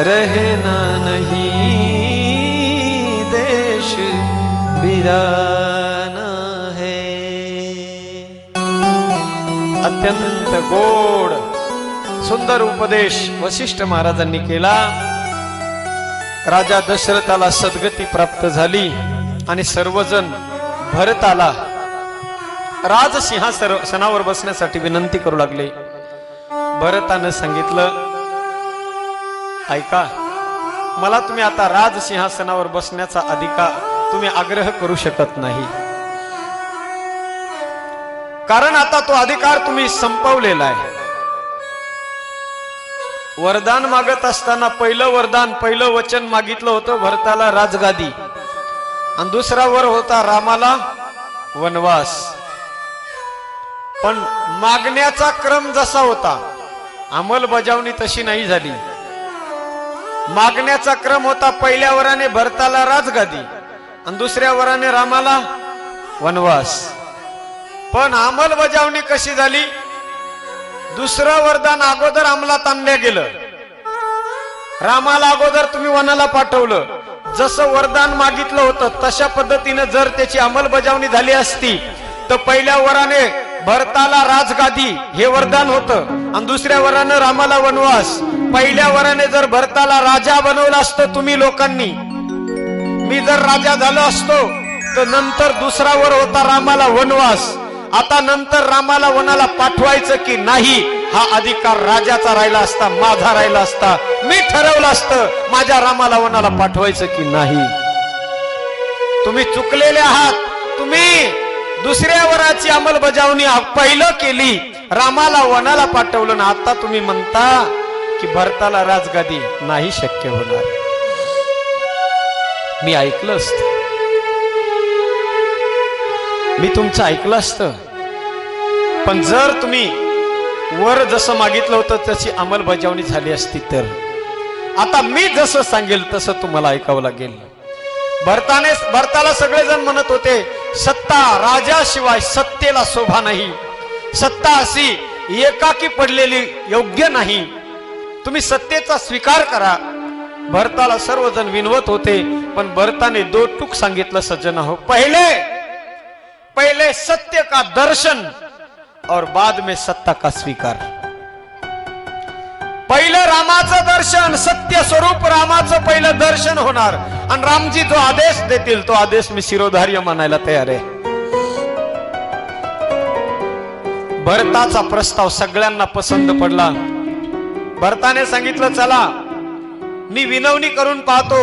Speaker 2: रहना नहीं देश बिराना है। अत्यंत गोड सुंदर उपदेश वशिष्ठ महाराजांनी केला। राजा दशरथाला सद्गती प्राप्त झाली आणि सर्वजण भरताला राजसिंहासनावर बसण्यासाठी विनंती करू लागले। भरतानं सांगितलं, ऐका, मला तुम्ही आता राजसिंहासनावर बसण्याचा अधिकार तुम्ही आग्रह करू शकत नाही, कारण आता तो अधिकार तुम्ही संपवलेला आहे। वरदान मागत असताना पहिलं वचन मागितलं होतं भरताला राजगादी, आणि दुसरा वर होता रामाला वनवास। पण मागण्याचा क्रम जसा होता, अंमलबजावणी तशी नाही झाली। मागण्याचा क्रम होता, पहिल्या वराने भरताला राजगादी आणि दुसऱ्या वराने रामाला वनवास। पण अंमलबजावणी कशी झाली? दुसरं वरदान अगोदर अंमलात आणलं गेलं। रामाला अगोदर तुम्ही वनाला पाठवलं, जसं वरदान मागितलं होतं तशा पद्धतीने जर त्याची अंमलबजावणी झाली असती तर पहिल्या वराने भरताला राजगादी हे वरदान होतं आणि दुसऱ्या वराने रामाला वनवास। पहिल्या वराने जर भरताला राजा बनवलं असतं तुम्ही लोकांनी, मी जर राजा झालो असतो, तर नंतर दुसरा वर होता रामाला वनवास। आता नंतर रामाला वनाला पाठवायचं की नाही हा अधिकार राजाचा राहिला असता, माझा राहिला असता। मी ठरवलं असतं माझ्या रामाला वनाला पाठवायचं की नाही। तुम्ही चुकलेले आहात। तुम्ही दुसऱ्या वराची अंमलबजावणी पहिलं केली, रामाला वनाला पाठवलं ना, आता तुम्ही म्हणता की भरताला राजगादी नाही शक्य होणार। मी ऐकलं असतं, मी तुमचं ऐकलं असतं, पण जर तुम्ही वर जसं मागितलं होतं तशी अंमलबजावणी झाली असती तर आता मी जसं सांगेल तसं तुम्हाला ऐकावं लागेल। भरताला सगळेजण म्हणत होते, सत्ता राजाशिवाय सत्तेला शोभा नाही, सत्ता अशी एकाकी पडलेली योग्य नाही, तुम्ही सत्तेचा स्वीकार करा। भरताला सर्वजण विनवत होते, पण भरताने दो टूक सांगितलं, सज्जन हो, पहले सत्य का दर्शन और बाद में सत्ता का स्वीकार। पहिलं रामाचं दर्शन, सत्य स्वरूप रामाचं पहिलं दर्शन होणार, आणि रामजी जो आदेश देतील तो आदेश मी शिरोधार्य मानायला तयार आहे। भरताचा प्रस्ताव सगळ्यांना पसंत पडला। भरताने सांगितलं, चला मी विनवणी करून पाहतो,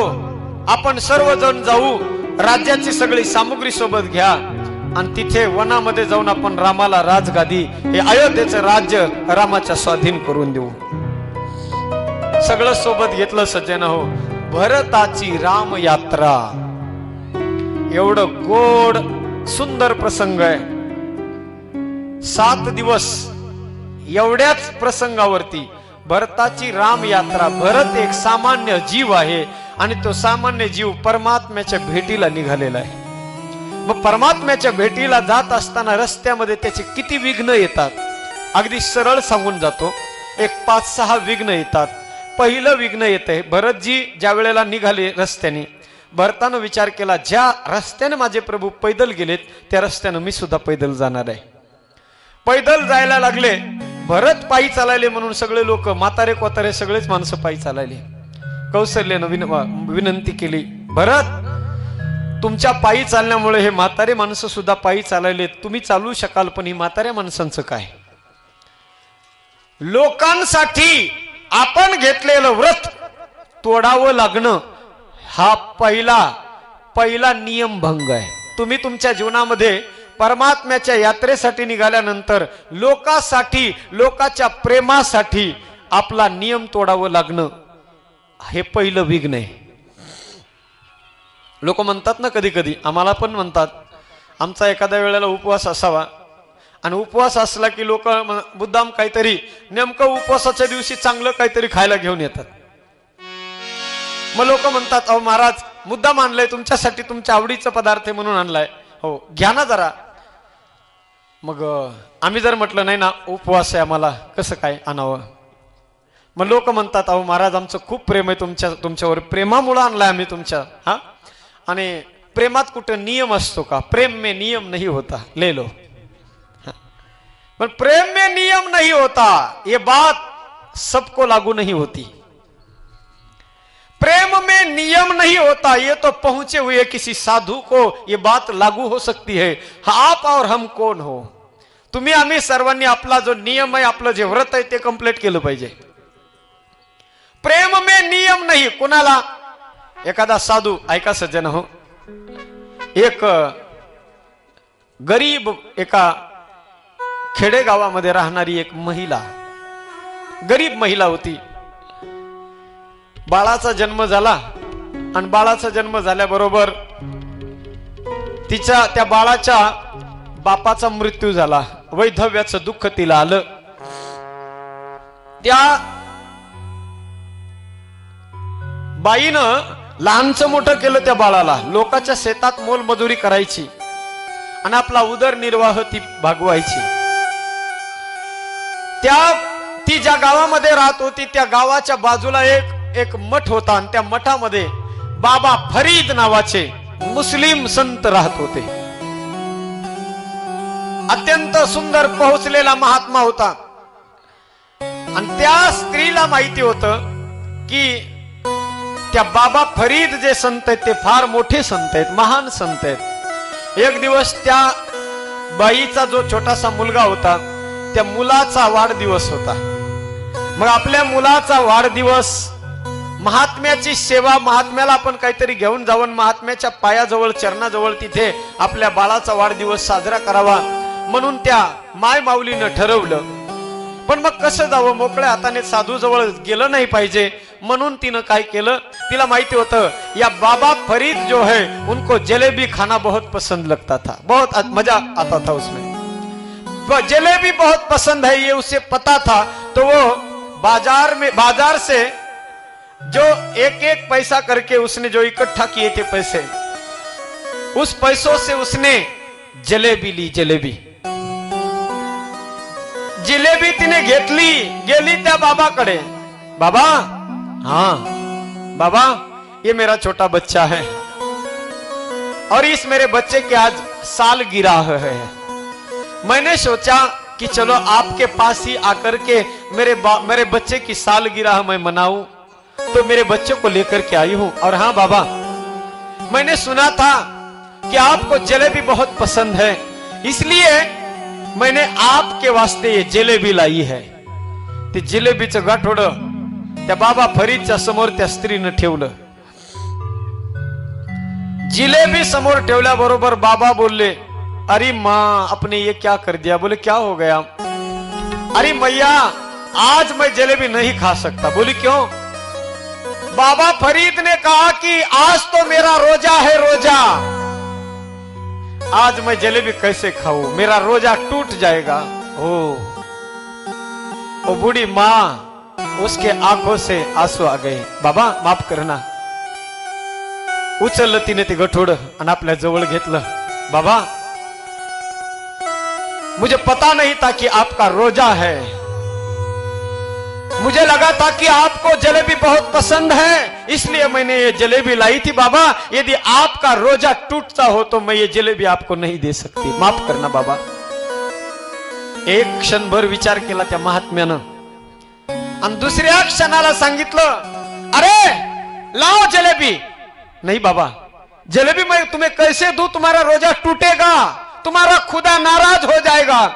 Speaker 2: आपण सर्वजण जाऊ, राज्याची सगळी सामुग्री सोबत घ्या आणि तिथे वनामध्ये जाऊन आपण रामाला राजगादी हे अयोध्येचं राज्य रामाच्या स्वाधीन करून देऊ। सगळं सोबत घेतलं सज्जन हो। भरताची राम यात्रा एवढं गोड सुंदर प्रसंग आहे। 7 दिवस एवढ्याच प्रसंगावरती भरताची राम यात्रा। भरत एक सामान्य जीव आहे आणि तो सामान्य जीव परमात्म्याच्या भेटीला निघालेला आहे। मग परमात्म्याच्या भेटीला जात असताना रस्त्यामध्ये त्याचे किती विघ्न येतात, अगदी सरळ सांगून जातो, एक 5-6 विघ्न येतात। पहिलं विघ्न येते, भरतजी ज्या वेळेला निघाले रस्त्याने, भरतानं विचार केला, ज्या रस्त्याने माझे प्रभू पैदल गेलेत त्या रस्त्यानं मी सुद्धा पैदल जाणार आहे। पैदल जायला लागले, भरत पायी चालायले म्हणून सगळे लोक, म्हातारे कोतारे सगळेच माणसं पायी चालायले। कौशल्यानं विनंती केली, भरत तुमच्या पायी चालण्यामुळे हे म्हातारे माणसं सुद्धा पायी चालायले, तुम्ही चालू शकाल, पण ही म्हाताऱ्या माणसांचं काय? लोकांसाठी आपण घेतलेलं व्रत तोडावं लागणं हा पहिला नियमभंग आहे। तुम्ही तुमच्या जीवनामध्ये परमात्म्याच्या यात्रेसाठी निघाल्यानंतर लोकांसाठी, लोकांच्या प्रेमासाठी आपला नियम तोडावं लागणं हे पहिलं विघ्न आहे। लोक म्हणतात ना, कधी कधी आम्हाला पण म्हणतात, आमचा एखाद्या वेळेला उपवास असावा आणि उपवास असला की लोक मुद्दाम काहीतरी नेमकं उपवासाच्या दिवशी चांगलं काहीतरी खायला घेऊन येतात। मग लोक म्हणतात, अहो महाराज मुद्दाम आणलंय तुमच्यासाठी, तुमच्या आवडीचा पदार्थ आहे म्हणून आणलाय, हो घ्या ना जरा। मग आम्ही जर म्हटलं नाही ना उपवास आहे आम्हाला, कसं काय आणावं? मग लोक म्हणतात अहो महाराज आमचं खूप प्रेम आहे तुमच्यावर, प्रेमामुळे आणलाय आम्ही तुमच्या हा. आणि प्रेमात कुठं नियम असतो का? प्रेम में नियम नहीं होता, ले लो. पर प्रेम में नियम नहीं होता, ये बात सबको लागू नहीं होती. प्रेम में नियम नहीं होता, ये तो पहुंचे हुए किसी साधु को ये बात लागू हो सकती है. आप और हम कौन हो? तुम्ही आम्ही सर्वांनी आपला जो नियम आहे, आपलं जे व्रत आहे ते कंप्लीट केलं पाहिजे. प्रेम में नियम नाही. कुणाला? एखादा साधू, ऐका सज्जन हो, एक गरीब एका खेडेगावामध्ये राहणारी एक महिला, गरीब महिला होती. बाळाचा जन्म झाला आणि बाळाचा जन्म झाल्याबरोबर त्या बाळाच्या बापाचा मृत्यू झाला. वैधव्याचं दुःख तिला आलं. त्या बाईनं लहानचं मोठं केलं त्या बाळाला. लोकांच्या शेतात मोलमजुरी करायची आणि आपला उदरनिर्वाह ती भागवायची. ती ज्या गावामध्ये राहत होती त्या गावाच्या बाजूला एक मठ होता आणि त्या मठामध्ये बाबा फरीद नावाचे मुस्लिम संत राहत होते. अत्यंत सुंदर पोहोचलेला महात्मा होता. आणि त्या स्त्रीला माहिती होतं की त्या बाबा फरीद जे संत आहेत ते फार मोठे संत आहेत, महान संत आहेत. एक दिवस त्या बाईचा जो छोटासा मुलगा होता त्या मुलाचा वाढदिवस होता. मग आपल्या मुलाचा वाढदिवस, महात्म्याची सेवा, महात्म्याला आपण काहीतरी घेऊन जाऊन महात्म्याच्या पायाजवळ चरणाजवळ तिथे आपल्या बाळाचा वाढदिवस साजरा करावा म्हणून त्या माय माऊलीनं ठरवलं. पण मग कसं जावं? मोकळ्या हाताने साधू जवळ गेलं नाही पाहिजे म्हणून तिनं काय केलं, तिला माहिती होतं या बाबा फरीद जो है उनको जलेबी खाना बहुत पसंद लगता था, बहुत मजा आता था उसमें, जलेबी बहुत पसंद है ये उसे पता था. तो वो बाजार से जो एक एक पैसा करके उसने जो इकट्ठा किए थे पैसे, उस पैसों से उसने जलेबी ली. जिलेबी तिने घेतली, गेली त्या बाबाकडे. बाबा, हाँ बाबा, ये मेरा छोटा बच्चा है और इस मेरे बच्चे के आज सालगिरह है. मैंने सोचा कि चलो आपके पास ही आकर के मेरे बच्चे की सालगिरह मैं मनाऊं, तो मेरे बच्चे को लेकर के आई हूं. और हाँ बाबा, मैंने सुना था कि आपको जलेबी बहुत पसंद है, इसलिए मैंने आपके वास्ते ये जलेबी लाई है. ते जिलेबीचं गाठोडं त्या बाबा फरीदच्या समोर त्या स्त्रीनं ठेवलं. जिलेबी समोर ठेवल्याबरोबर बाबा बोलले, अरे माँ आपने ये क्या कर दिया? बोले क्या हो गया? अरे मैया आज मैं जलेबी नहीं खा सकता. बोली क्यों? बाबा फरीद ने कहा कि आज तो मेरा रोजा है, रोजा, आज मैं जलेबी कैसे खाऊं, मेरा रोजा टूट जाएगा. ओ बूढ़ी माँ, उसके आंखों से आंसू आ गए. बाबा माफ करना. उचललं तिने ते गठोड आणि आपल्या जवळ घेतलं. बाबा मुझे पता नहीं था कि आपका रोजा है, मुझे लगा था कि आपको जलेबी बहुत पसंद है इसलिए मैंने ये जलेबी लाई थी. बाबा यदि आपका रोजा टूटता हो तो मैं ये जलेबी आपको नहीं दे सकती, माफ करना बाबा. एक क्षणभर विचार केला त्या महात्म्यानं आणि दुसऱ्या क्षणाला सांगितलं, अरे लाओ जलेबी. नहीं बाबा, जलेबी मैं तुम्हें कैसे दूं? तुम्हारा रोजा टूटेगा, तुम्हारा खुदा नाराज हो जाएगा.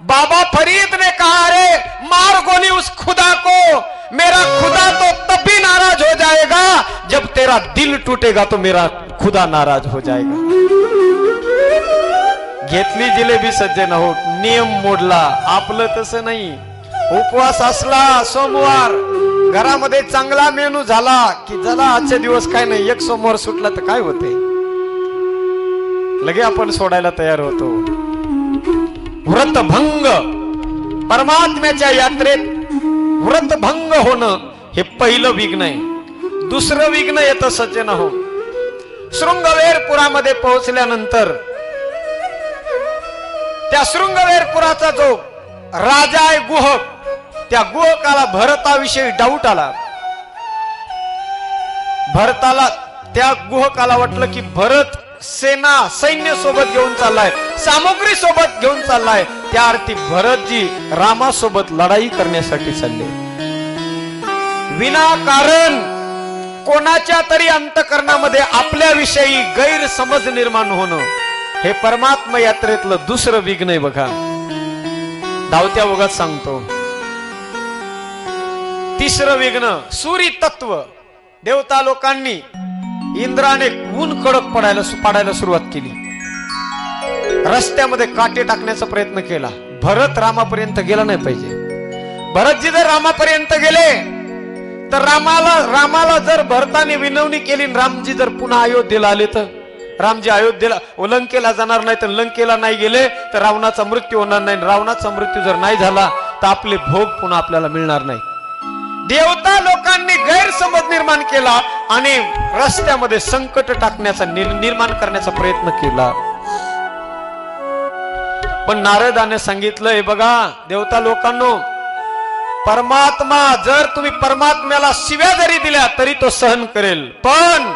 Speaker 2: बाबा फरीद ने कहा, अरे मार गोली उस खुदा को, मेरा खुदा तो तब भी नाराज हो जाएगा जब तेरा दिल टूटेगा तो मेरा खुदा नाराज हो जाएगा. घेतली जिलेबी सज्जन हो, नियम मोडला. आपलं तसं नाही. उपवास असला, सोमवार घरामध्ये चांगला मेनू झाला की झाला, आजचे दिवस काय नाही, एक सोमवार सुटला तर काय होते, लगे आपण सोडायला तयार होतो. व्रतभंग, परमात्म्याच्या यात्रेत व्रतभंग होणं हे पहिलं विघ्न आहे. दुसरं विघ्न येतं सज्जन हो, शृंगवेरपुरामध्ये पोहोचल्यानंतर त्या शृंगवेरपुराचा जो राजा आहे गुहक, त्या गुहकाला भरताविषयी डाऊट आला. भरताला त्या गुहकाला वाटलं की भरत सेना सैन्य सोबत घेऊन चाललाय, सामग्री सोबत घेऊन चाललाय. त्या अर्थी भरतजी रामासोबत लढाई करण्यासाठी चालले. विनाकारण कोणाच्या तरी अंतकरणामध्ये आपल्याविषयी गैरसमज निर्माण होणं हे परमात्मा यात्रेतलं दुसरं विघ्न आहे बघा. धावत्या ओघात सांगतो. तिसरं विघ्न सूर्य तत्व. देवता लोकांनी इंद्राने ऊन कडक पाडायला सुरुवात केली. रस्त्यामध्ये काटे टाकण्याचा प्रयत्न केला. भरत रामापर्यंत गेला नाही पाहिजे. भरतजी जर रामापर्यंत गेले तर रामाला जर भरताने विनवणी केली, रामजी जर पुन्हा अयोध्येला आले तर रामजी अयोध्येला लंकेला जाणार नाही. तर लंकेला नाही गेले तर रावणाचा मृत्यू होणार नाही. रावणाचा मृत्यू जर नाही झाला तर आपले भोग पुन्हा आपल्याला मिळणार नाही. देवता लोकांनी गैरसमज निर्माण केला आणि रस्त्यामध्ये संकट टाकण्याचा निर्माण करण्याचा प्रयत्न केला. पण नारदाने सांगितलंय बघा देवता लोकांनो, परमात्मा जर तुम्ही परमात्म्याला शिव्या जरी दिल्या तरी तो सहन करेल, पण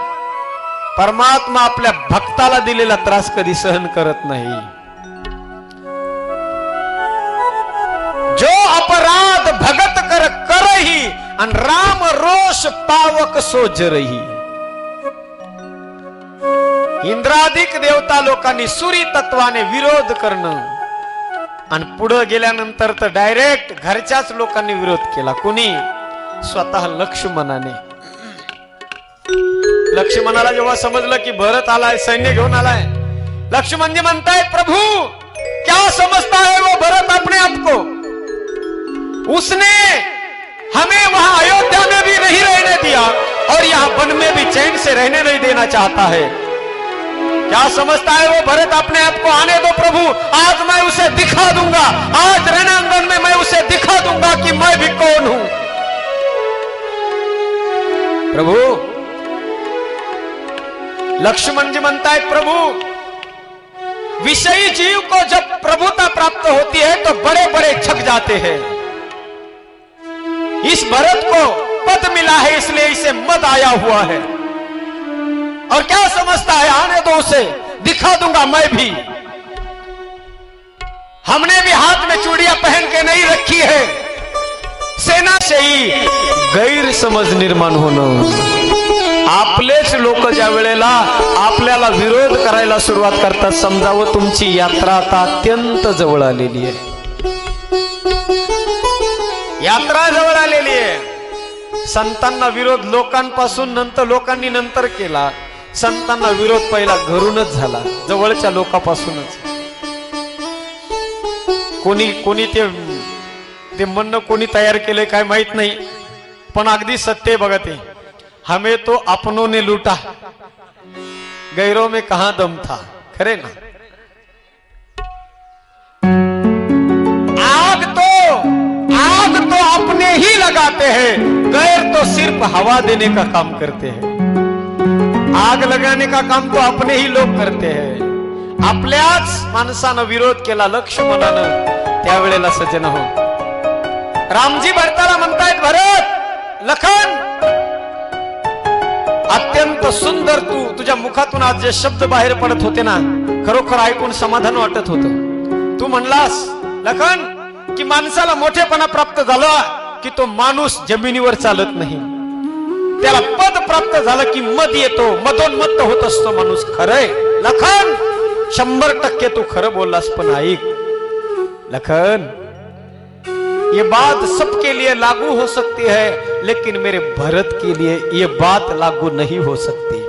Speaker 2: परमात्मा आपल्या भक्ताला दिलेला त्रास कधी सहन करत नाही. जो अपराध भगत करही आणि राम रोष पावक सोजरही. इंद्राधिक देवता लोकांनी सूर्य तत्वाने विरोध करणं आणि पुढे गेल्यानंतर तर डायरेक्ट घरच्याच लोकांनी विरोध केला. कुणी? स्वतः लक्ष्मणाने. लक्ष्मणाला जेव्हा समजलं की भरत आलाय, सैन्य घेऊन आलाय, लक्ष्मणजी म्हणताय प्रभु क्या समझता है वो भरत अपने आप को? उसने हमें वहां अयोध्या में भी नहीं रहने दिया और यहाँ वन में भी चैन से रहने नहीं देना चाहता है. क्या समझता है वो भरत अपने आप को? आने दो प्रभु, आज मैं उसे दिखा दूंगा. आज रणांगन में मैं उसे दिखा दूंगा कि मैं भी कौन हूं. प्रभु लक्ष्मण जी म्हणता है प्रभु विषयी जीव को जब प्रभुता प्राप्त होती है तो बड़े बड़े छक जाते हैं. इस भरत को पद मिला है इसलिए इसे मद आया हुआ है. और क्या समझता है? आने दो उसे दिखा दूंगा मैं भी. हमने भी हाथ में चूड़ियां पहन के नहीं रखी है. सेना से ही गैरसमज निर्माण होणं. आपलेच लोक ज्या वेळेला आपल्याला विरोध करायला सुरुवात करतात समजावं तुमची यात्रा आता अत्यंत जवळ आलेली आहे. यात्रा जवळ आलेली आहे. संतांना विरोध लोकांपासून लोकांनी नंतर केला. संतांना विरोध पहिला घरूनच झाला, जवळच्या लोकांपासूनच. कोणी ते म्हणणं कोणी तयार केलंय काय माहित नाही, पण अगदी सत्य बघा ते. हमें तो अपनों ने लूटा, गैरों में कहां दम था. खरे ना. आग तो अपने ही लगाते हैं, गैर तो सिर्फ हवा देने का काम करते हैं. आग लगाने का काम तो अपने ही लोग करते हैं. आपल्याच माणसानं विरोध केला लक्ष्मणानं. त्यावेळेला सज्जन हो, रामजी भरताला म्हणतायत भरत लखन अत्यंत सुंदर तुझ्या मुखातून आज जे शब्द बाहेर पडत होते ना, खरोखर ऐकून समाधान वाटत होतं. तू म्हणलास लखन की माणसाला मोठेपणा प्राप्त झाला की तो माणूस जमिनीवर चालत नाही. त्याला पद प्राप्त झालं की मद येतो, मदोन्मत्त होत असतो माणूस. खरंय लखन, 100% तू खरं बोललास. पण ऐक लखन, ये बात सबके लिए लागू हो सकती है लेकिन मेरे भरत के लिए ये बात लागू नहीं हो सकती.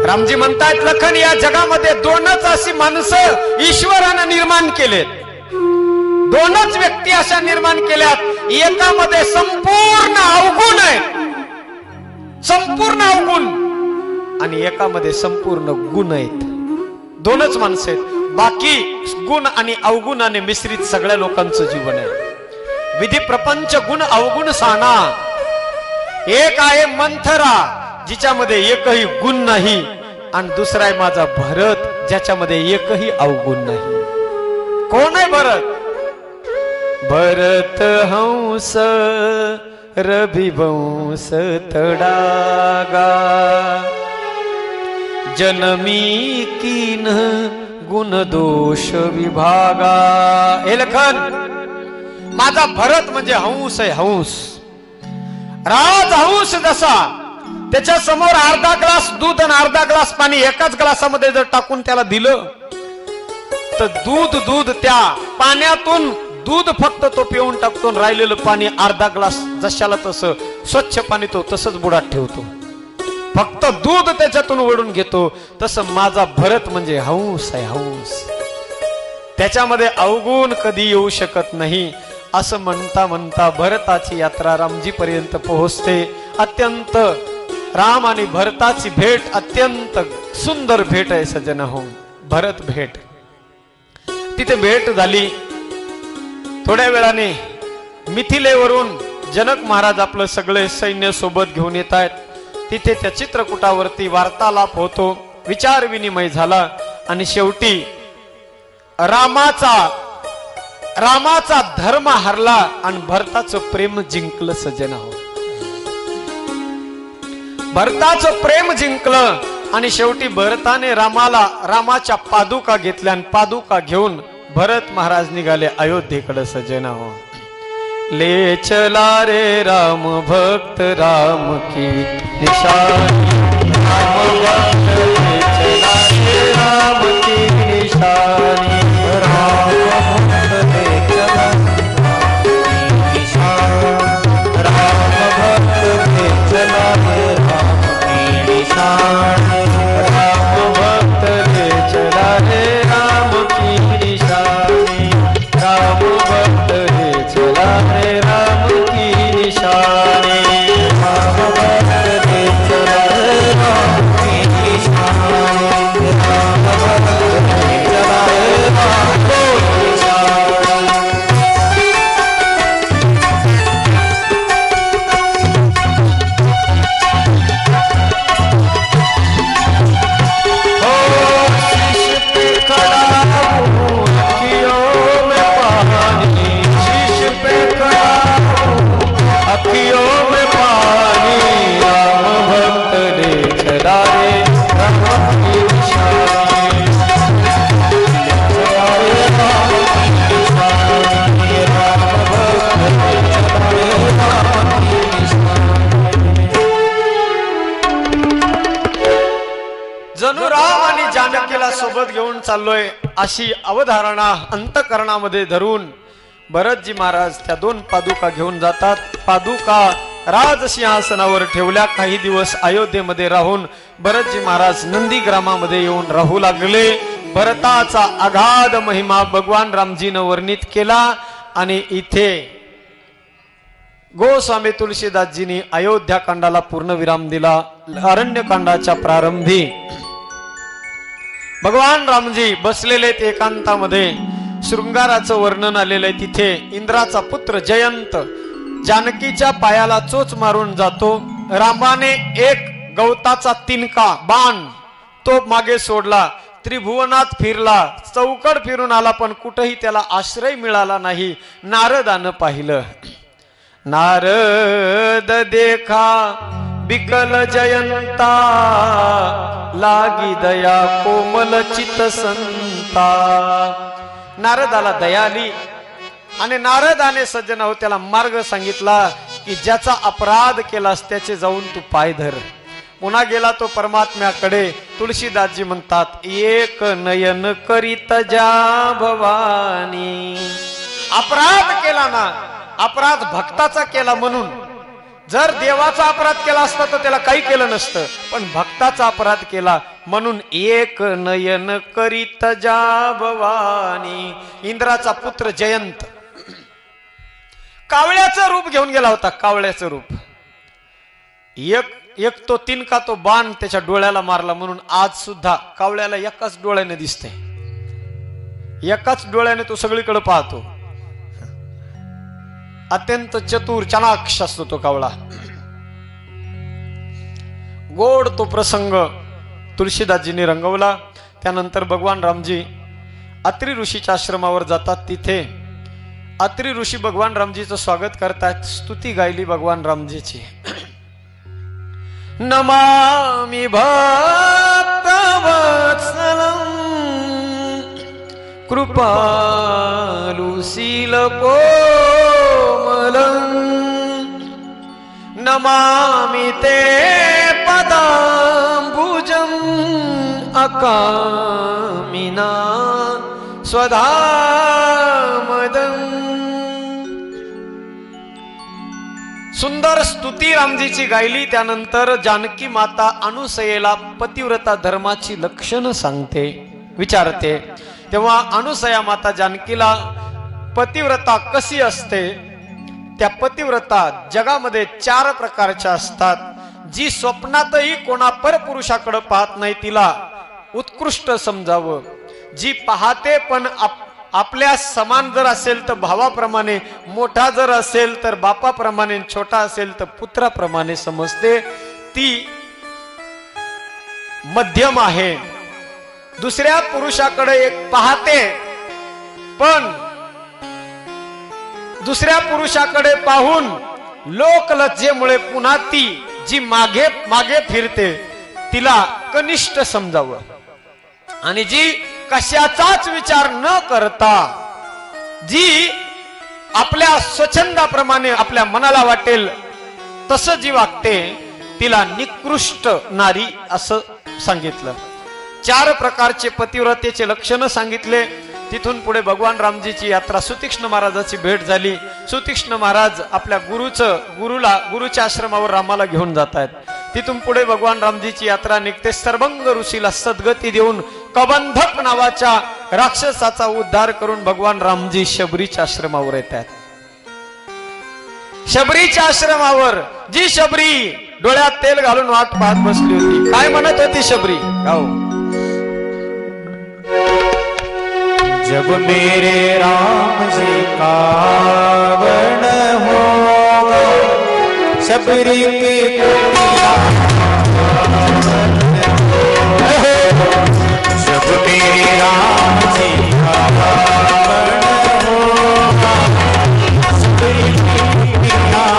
Speaker 2: रामजी म्हणतात लखन, या जगामध्ये दोनच अशी माणसं ईश्वरानं निर्माण केलेत. दोनच व्यक्ती अशा निर्माण केल्यात, एकामध्ये संपूर्ण अवगुण आहे, संपूर्ण अवगुण, आणि एकामध्ये संपूर्ण गुण आहेत. दोनच माणसं आहेत. बाकी गुण आणि अवगुणाने मिश्रित सगळ्या लोकांचं जीवन आहे. विधी प्रपंच गुण अवगुण साना. एक आहे मंथरा जिच्यामध्ये एकही गुण नाही, आणि दुसरा आहे माझा भरत ज्याच्यामध्ये एकही अवगुण नाही. कोण आहे भरत? भरत हंस रविवंश तडागा, जनमी कीन गुण दोष विभागा. हे लखन, माझा भरत म्हणजे हंस आहे, हंस. राजहंस जसा त्याच्या समोर अर्धा ग्लास दूध आणि अर्धा ग्लास पाणी एकाच ग्लासामध्ये जर टाकून त्याला दिलं तर दूध त्या पाण्यातून दूध फक्त तो पिऊन टाकतो, राहिलेलं पाणी अर्धा ग्लास जशाला तसं स्वच्छ पाणी तो तसंच बुडात ठेवतो, फक्त दूध त्याच्यातून ओढून घेतो. तसं माझा भरत म्हणजे हंस आहे, हंस. त्याच्यामध्ये अवगुण कधी येऊ शकत नाही. असं म्हणता म्हणता भरताची यात्रा रामजी पर्यंत पोहोचते. अत्यंत राम आणि भरताची भेट अत्यंत सुंदर भेट आहे सज्जन हो, भरत भेट. तिथे भेट झाली. थोड्या वेळाने मिथिलेवरून जनक महाराज आपलं सगळे सैन्य सोबत घेऊन येत आहेत. तिथे त्या चित्रकूटावरती वार्तालाप होतो, विचार विनिमय झाला आणि शेवटी रामाचा धर्म हरला आणि भरताचं प्रेम जिंकलं सज्जन हो. भरताचं प्रेम जिंकलं आणि शेवटी भरताने रामाच्या पादुका घेतल्या आणि पादुका घेऊन भरत महाराज निघाले अयोध्येकडे सज्जन हो. ले चला रे राम भक्त राम की निशानी, राम भक्त ले चला रे राम की निशानी, राम भक्त ले चला राम भक्त ले चला रे राम की निशानी, राम भक्त ले चला रे राम की निशानी, राम भक्त ले चला रे राम की निशानी, राम भक्त ले चला रे राम की निशानी, राम भक्त ले चला रे राम की निशानी. जणू राम आणि जानकीला सोबत घेऊन चाललोय अशी अवधारणा अंतकरणामध्ये धरून भरतजी महाराज त्या दोन पादुका घेऊन जातात. पादुका राजसिंहासनावर ठेवल्या. काही दिवस अयोध्येमध्ये राहून भरतजी महाराज नंदीग्रामामध्ये येऊन राहू लागले. भरताचा अगाध महिमा भगवान रामजीनं वर्णित केला आणि इथे गोस्वामी तुलसीदासजींनी अयोध्या कांडाला पूर्णविराम दिला. अरण्यकांडाच्या प्रारंभी भगवान रामजी बसलेले एकांतामध्ये शृंगाराचं वर्णन आलेलं आहे. तिथे इंद्राचा पुत्र जयंत जानकीच्या पायाला चोच मारून जातो. रामाने एक गवताचा तिनका बाण तो मागे सोडला, त्रिभुवनात फिरला, चौकड फिरून आला, पण कुठेही त्याला आश्रय मिळाला नाही. नारदानं पाहिलं. नारद देखा बिकल जयंता, लागी दया कोमल चित संता. नारदाला दया आली आणि नारदाने सज्जन हो त्याला मार्ग सांगितला की ज्याचा अपराध केलास त्याचे जाऊन तू पाय धर. पुन्हा गेला तो परमात्म्याकडे. तुलसीदासजी म्हणतात, एक नयन करीत जा भवानी. अपराध केला ना, अपराध भक्ताचा केला म्हणून. जर देवाचा अपराध केला असता तर त्याला काही केलं नसतं, पण भक्ताचा अपराध केला म्हणून एक नयन करीत जा भवानी. इंद्राचा पुत्र जयंत कावळ्याचं रूप घेऊन गेला होता. कावळ्याचं रूप. एक तो तिनका तो बाण त्याच्या डोळ्याला मारला म्हणून आज सुद्धा कावळ्याला एकाच डोळ्याने दिसते. एकाच डोळ्याने तो सगळीकडे पाहतो. अत्यंत चतुर चाणाक्ष असतो तो कावळा. गोड तो प्रसंग तुलसीदासजींनी रंगवला. त्यानंतर भगवान रामजी अत्रि ऋषीच्या आश्रमावर जातात. तिथे अत्रि ऋषी भगवान रामजीचं स्वागत करतात, स्तुती गायली भगवान रामजीची. नमामि भक्तवत्सलं कृपालुशीलकोमलं नमामि ते पदाम्बुजम् अकामिना स्वधामदम्. सुंदर स्तुती रामजीची गायली. त्यानंतर जानकी माता अनुसयेला पतिव्रता धर्माची लक्षणं सांगते, विचारते. तेव्हा अनुसया माता जानकीला पतिव्रता कशी असते, त्या पतिव्रता जगामध्ये 4 प्रकारच्या असतात. जी स्वप्नातही कोणा परपुरुषाकडे पाहत नाही तिला उत्कृष्ट समजावं. जी पाहते पण आपल्या समान जर असेल तर भावाप्रमाणे, मोठा जर असेल तर बापाप्रमाणे, छोटा असेल तर पुत्राप्रमाणे समजते, ती मध्यम आहे. दुसऱ्या पुरुषाकडे एक पाहते पण दुसऱ्या पुरुषाकडे पाहून लोकलज्जेमुळे पुन्हा ती जी मागे मागे फिरते तिला कनिष्ठ समजावं. आणि जी कशाचाच विचार न करता जी आपल्या स्वच्छंदाप्रमाणे आपल्या मनाला वाटेल तसं जी वागते तिला निकृष्ट नारी असं सांगितलं. 4 प्रकारचे पतिव्रतेचे लक्षण सांगितले. तिथून पुढे भगवान रामजीची यात्रा सुतीक्ष्ण महाराजाची भेट झाली. सुतीक्ष्ण महाराज आपल्या गुरुच्या आश्रमावर रामाला घेऊन जात आहेत. तिथून पुढे भगवान रामजीची यात्रा निघते. सर्वंग ऋषीला सद्गती देऊन कबंधक नावाच्या राक्षसाचा उद्धार करून भगवान रामजी शबरीच्या आश्रमावर येतात. शबरीच्या आश्रमावर जी शबरी डोळ्यात तेल घालून वाट पाहत बसली होती, काय म्हणत होती शबरी? गाओ.
Speaker 3: जब मेरे राम जी का वर्ण होगा शबरी की कुटिया, जब मेरे राम जी का वर्ण होगा शबरी की कुटिया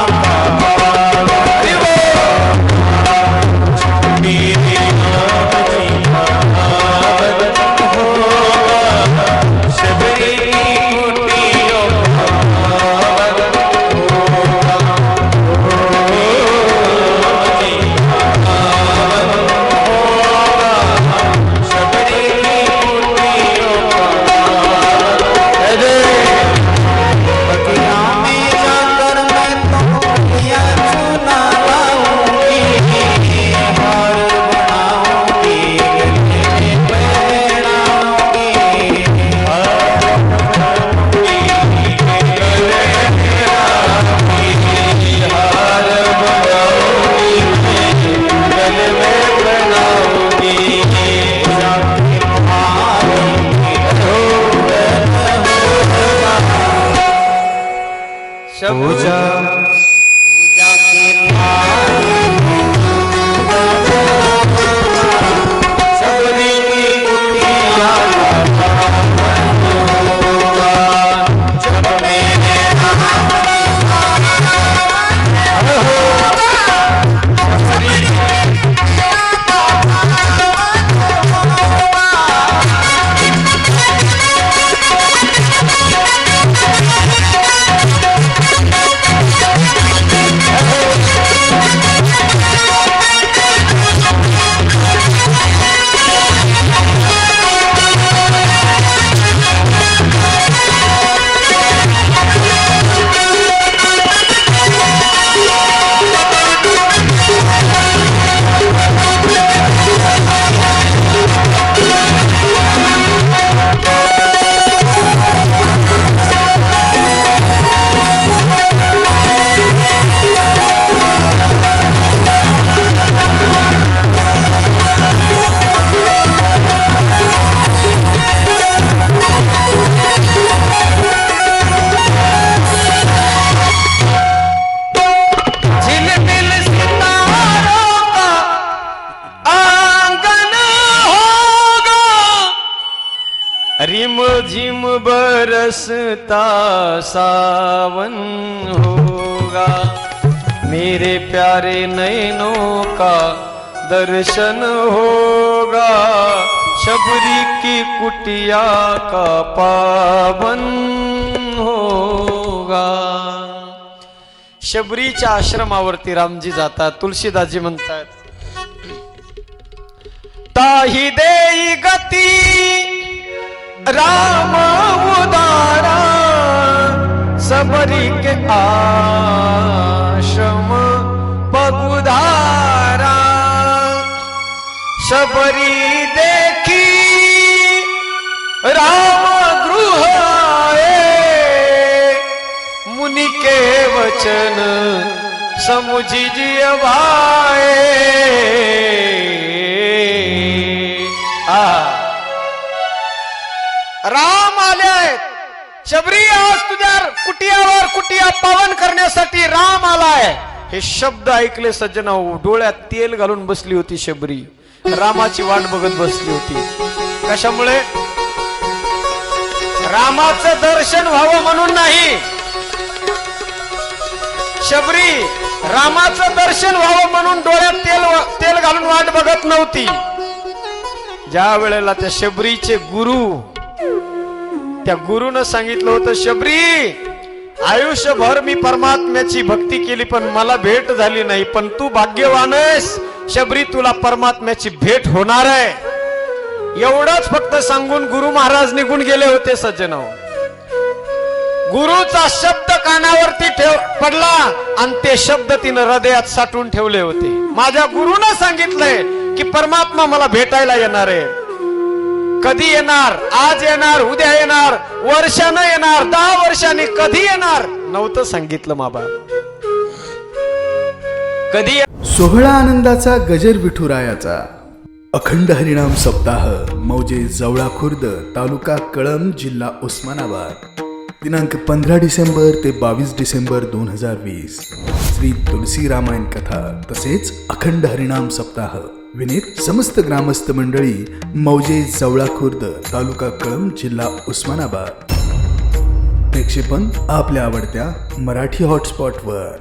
Speaker 2: बरसता सावन होगा, मेरे प्यारे नैनों का दर्शन होगा, शबरी की कुटिया का पावन होगा. शबरीच्या आश्रमावरती रामजी जातात. तुलसीदासजी म्हणतात, ताही देई गती राम उदारा, सबरी के आश्रम पगुधारा, शबरी देखी राम गृह आए, मुनि के वचन समुझी जिय भाए. राम आले आहेत. शबरी आज तुझ्या कुटियावर कुटिया पावन करण्यासाठी राम आलाय. हे शब्द ऐकले सज्जना, डोळ्यात तेल घालून बसली होती शबरी. रामाची वाट बघत बसली होती. कशामुळे? रामाचं दर्शन व्हावं म्हणून नाही. शबरी रामाचं दर्शन व्हावं म्हणून डोळ्यात तेल घालून वाट बघत नव्हती. ज्या वेळेला त्या शबरीचे गुरु, त्या गुरुनं सांगितलं होतं, शबरी आयुष्यभर मी परमात्म्याची भक्ती केली पण मला भेट झाली नाही, पण तू भाग्यवान आहेस शबरी, तुला परमात्म्याची भेट होणार आहे. एवढंच फक्त सांगून गुरु महाराज निघून गेले होते. सज्जनो, गुरुचा शब्द कानावरती पडला आणि ते शब्द तिनं हृदयात साठवून ठेवले होते. माझ्या गुरुनं सांगितलंय की परमात्मा मला भेटायला येणार आहे. कधी येणार? आज येणार, उद्या येणार, वर्षानं येणार, 10 वर्षांनी, कधी येणार नव्हतं सांगितलं माबा. कधी
Speaker 1: सोहळा आनंदाचा गजर विठुरायाचा. अखंड हरिनाम सप्ताह मौजे जवळा खुर्द, तालुका कळंब, जिल्हा उस्मानाबाद. दिनांक 15 डिसेंबर ते 22 डिसेंबर 2020. श्री तुलसी रामायण कथा तसेच अखंड हरिनाम सप्ताह विनीत समस्त ग्रामस्थ मंडळी, मौजे जवळा खुर्द, तालुका कळंब, जिल्हा उस्मानाबाद. प्रक्षेपण आपल्या आवडत्या मराठी हॉटस्पॉटवर.